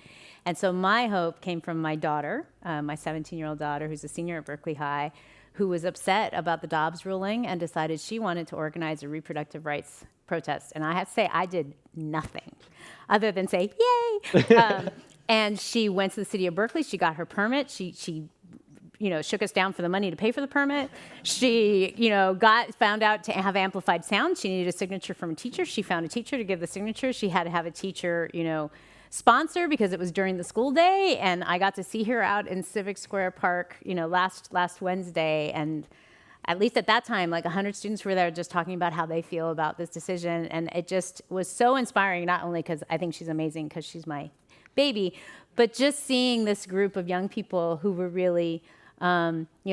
And so my hope came from my daughter, my 17-year-old daughter, who's a senior at Berkeley High, who was upset about the Dobbs ruling and decided she wanted to organize a reproductive rights protest. And I have to say, I did nothing other than say, yay! And she went to the city of Berkeley. She got her permit. She shook us down for the money to pay for the permit. She, found out to have amplified sound. She needed a signature from a teacher. She found a teacher to give the signature. She had to have a teacher, sponsor because it was during the school day. And I got to see her out in Civic Square Park, last Wednesday. And at least at that time, like 100 students were there just talking about how they feel about this decision. And it just was so inspiring, not only because I think she's amazing because she's my baby, but just seeing this group of young people who were really,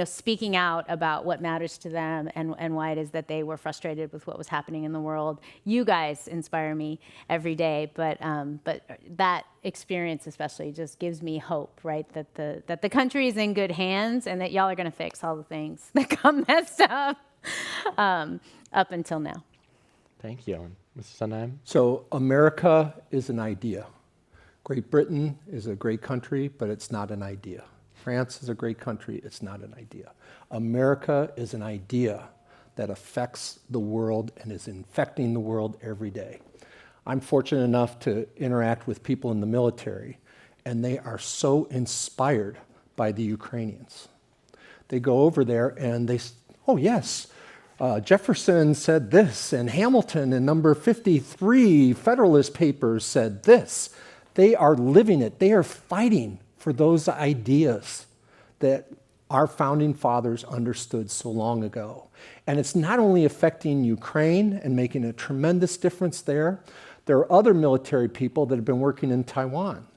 speaking out about what matters to them and why it is that they were frustrated with what was happening in the world. You guys inspire me every day, but that experience especially just gives me hope, right? That the country is in good hands and that y'all are going to fix all the things that got messed up up until now. Thank you. Mr. Sondheim? So America is an idea. Great Britain is a great country, but it's not an idea. France is a great country, it's not an idea. America is an idea that affects the world and is infecting the world every day. I'm fortunate enough to interact with people in the military, and they are so inspired by the Ukrainians. They go over there and they, oh yes, Jefferson said this, and Hamilton in number 53 Federalist Papers said this. They are living it. They are fighting for those ideas that our founding fathers understood so long ago. And it's not only affecting Ukraine and making a tremendous difference there. There are other military people that have been working in Taiwan.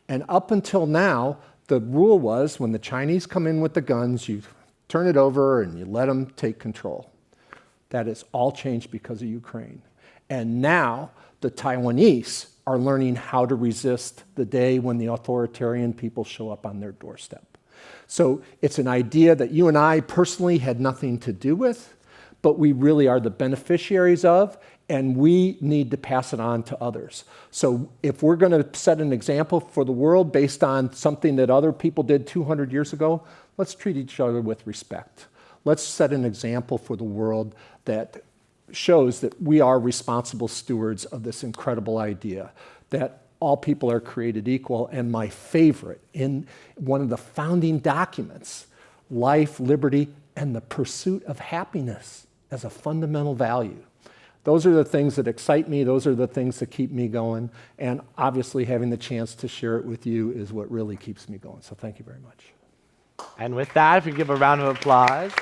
And up until now, the rule was when the Chinese come in with the guns, you turn it over and you let them take control. That has all changed because of Ukraine. And now the Taiwanese are learning how to resist the day when the authoritarian people show up on their doorstep. So it's an idea that you and I personally had nothing to do with, but we really are the beneficiaries of, and we need to pass it on to others. So if we're going to set an example for the world based on something that other people did 200 years ago, let's treat each other with respect. Let's set an example for the world that shows that we are responsible stewards of this incredible idea, that all people are created equal, and my favorite, in one of the founding documents, life, liberty, and the pursuit of happiness as a fundamental value. Those are the things that excite me, those are the things that keep me going, and obviously having the chance to share it with you is what really keeps me going, so thank you very much. And with that, if we give a round of applause.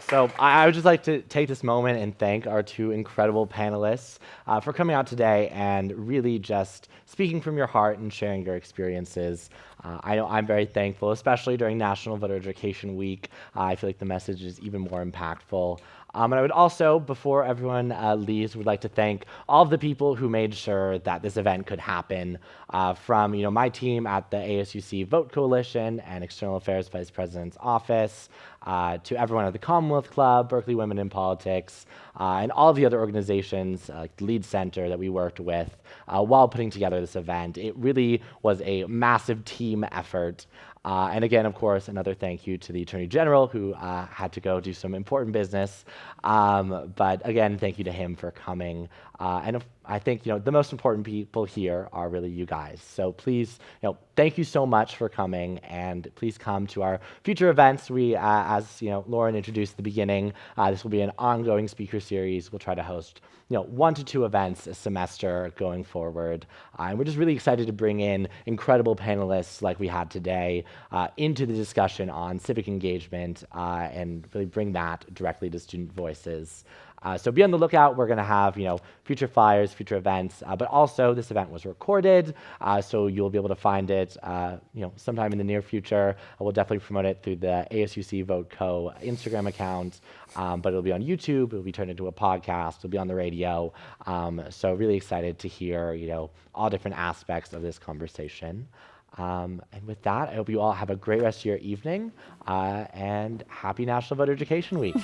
So I would just like to take this moment and thank our 2 incredible panelists for coming out today and really just speaking from your heart and sharing your experiences. I know I'm very thankful, especially during National Voter Education Week. I feel like the message is even more impactful. And I would also, before everyone leaves, would like to thank all of the people who made sure that this event could happen, from my team at the ASUC Vote Coalition and External Affairs Vice President's Office, to everyone at the Commonwealth Club, Berkeley Women in Politics, and all of the other organizations, like the Lead Center that we worked with while putting together this event. It really was a massive team effort. And again, of course, another thank you to the Attorney General who had to go do some important business. But again, thank you to him for coming. I think the most important people here are really you guys. So please, thank you so much for coming, and please come to our future events. We, as Lauren introduced at the beginning, this will be an ongoing speaker series. We'll try to host 1 to 2 events a semester going forward. And we're just really excited to bring in incredible panelists like we had today into the discussion on civic engagement and really bring that directly to student voices. So be on the lookout. We're going to have, future flyers, future events, but also this event was recorded, so you'll be able to find it, sometime in the near future. We'll definitely promote it through the ASUC Vote Co. Instagram account, but it'll be on YouTube. It'll be turned into a podcast. It'll be on the radio. So really excited to hear, all different aspects of this conversation. And with that, I hope you all have a great rest of your evening, and happy National Voter Education Week.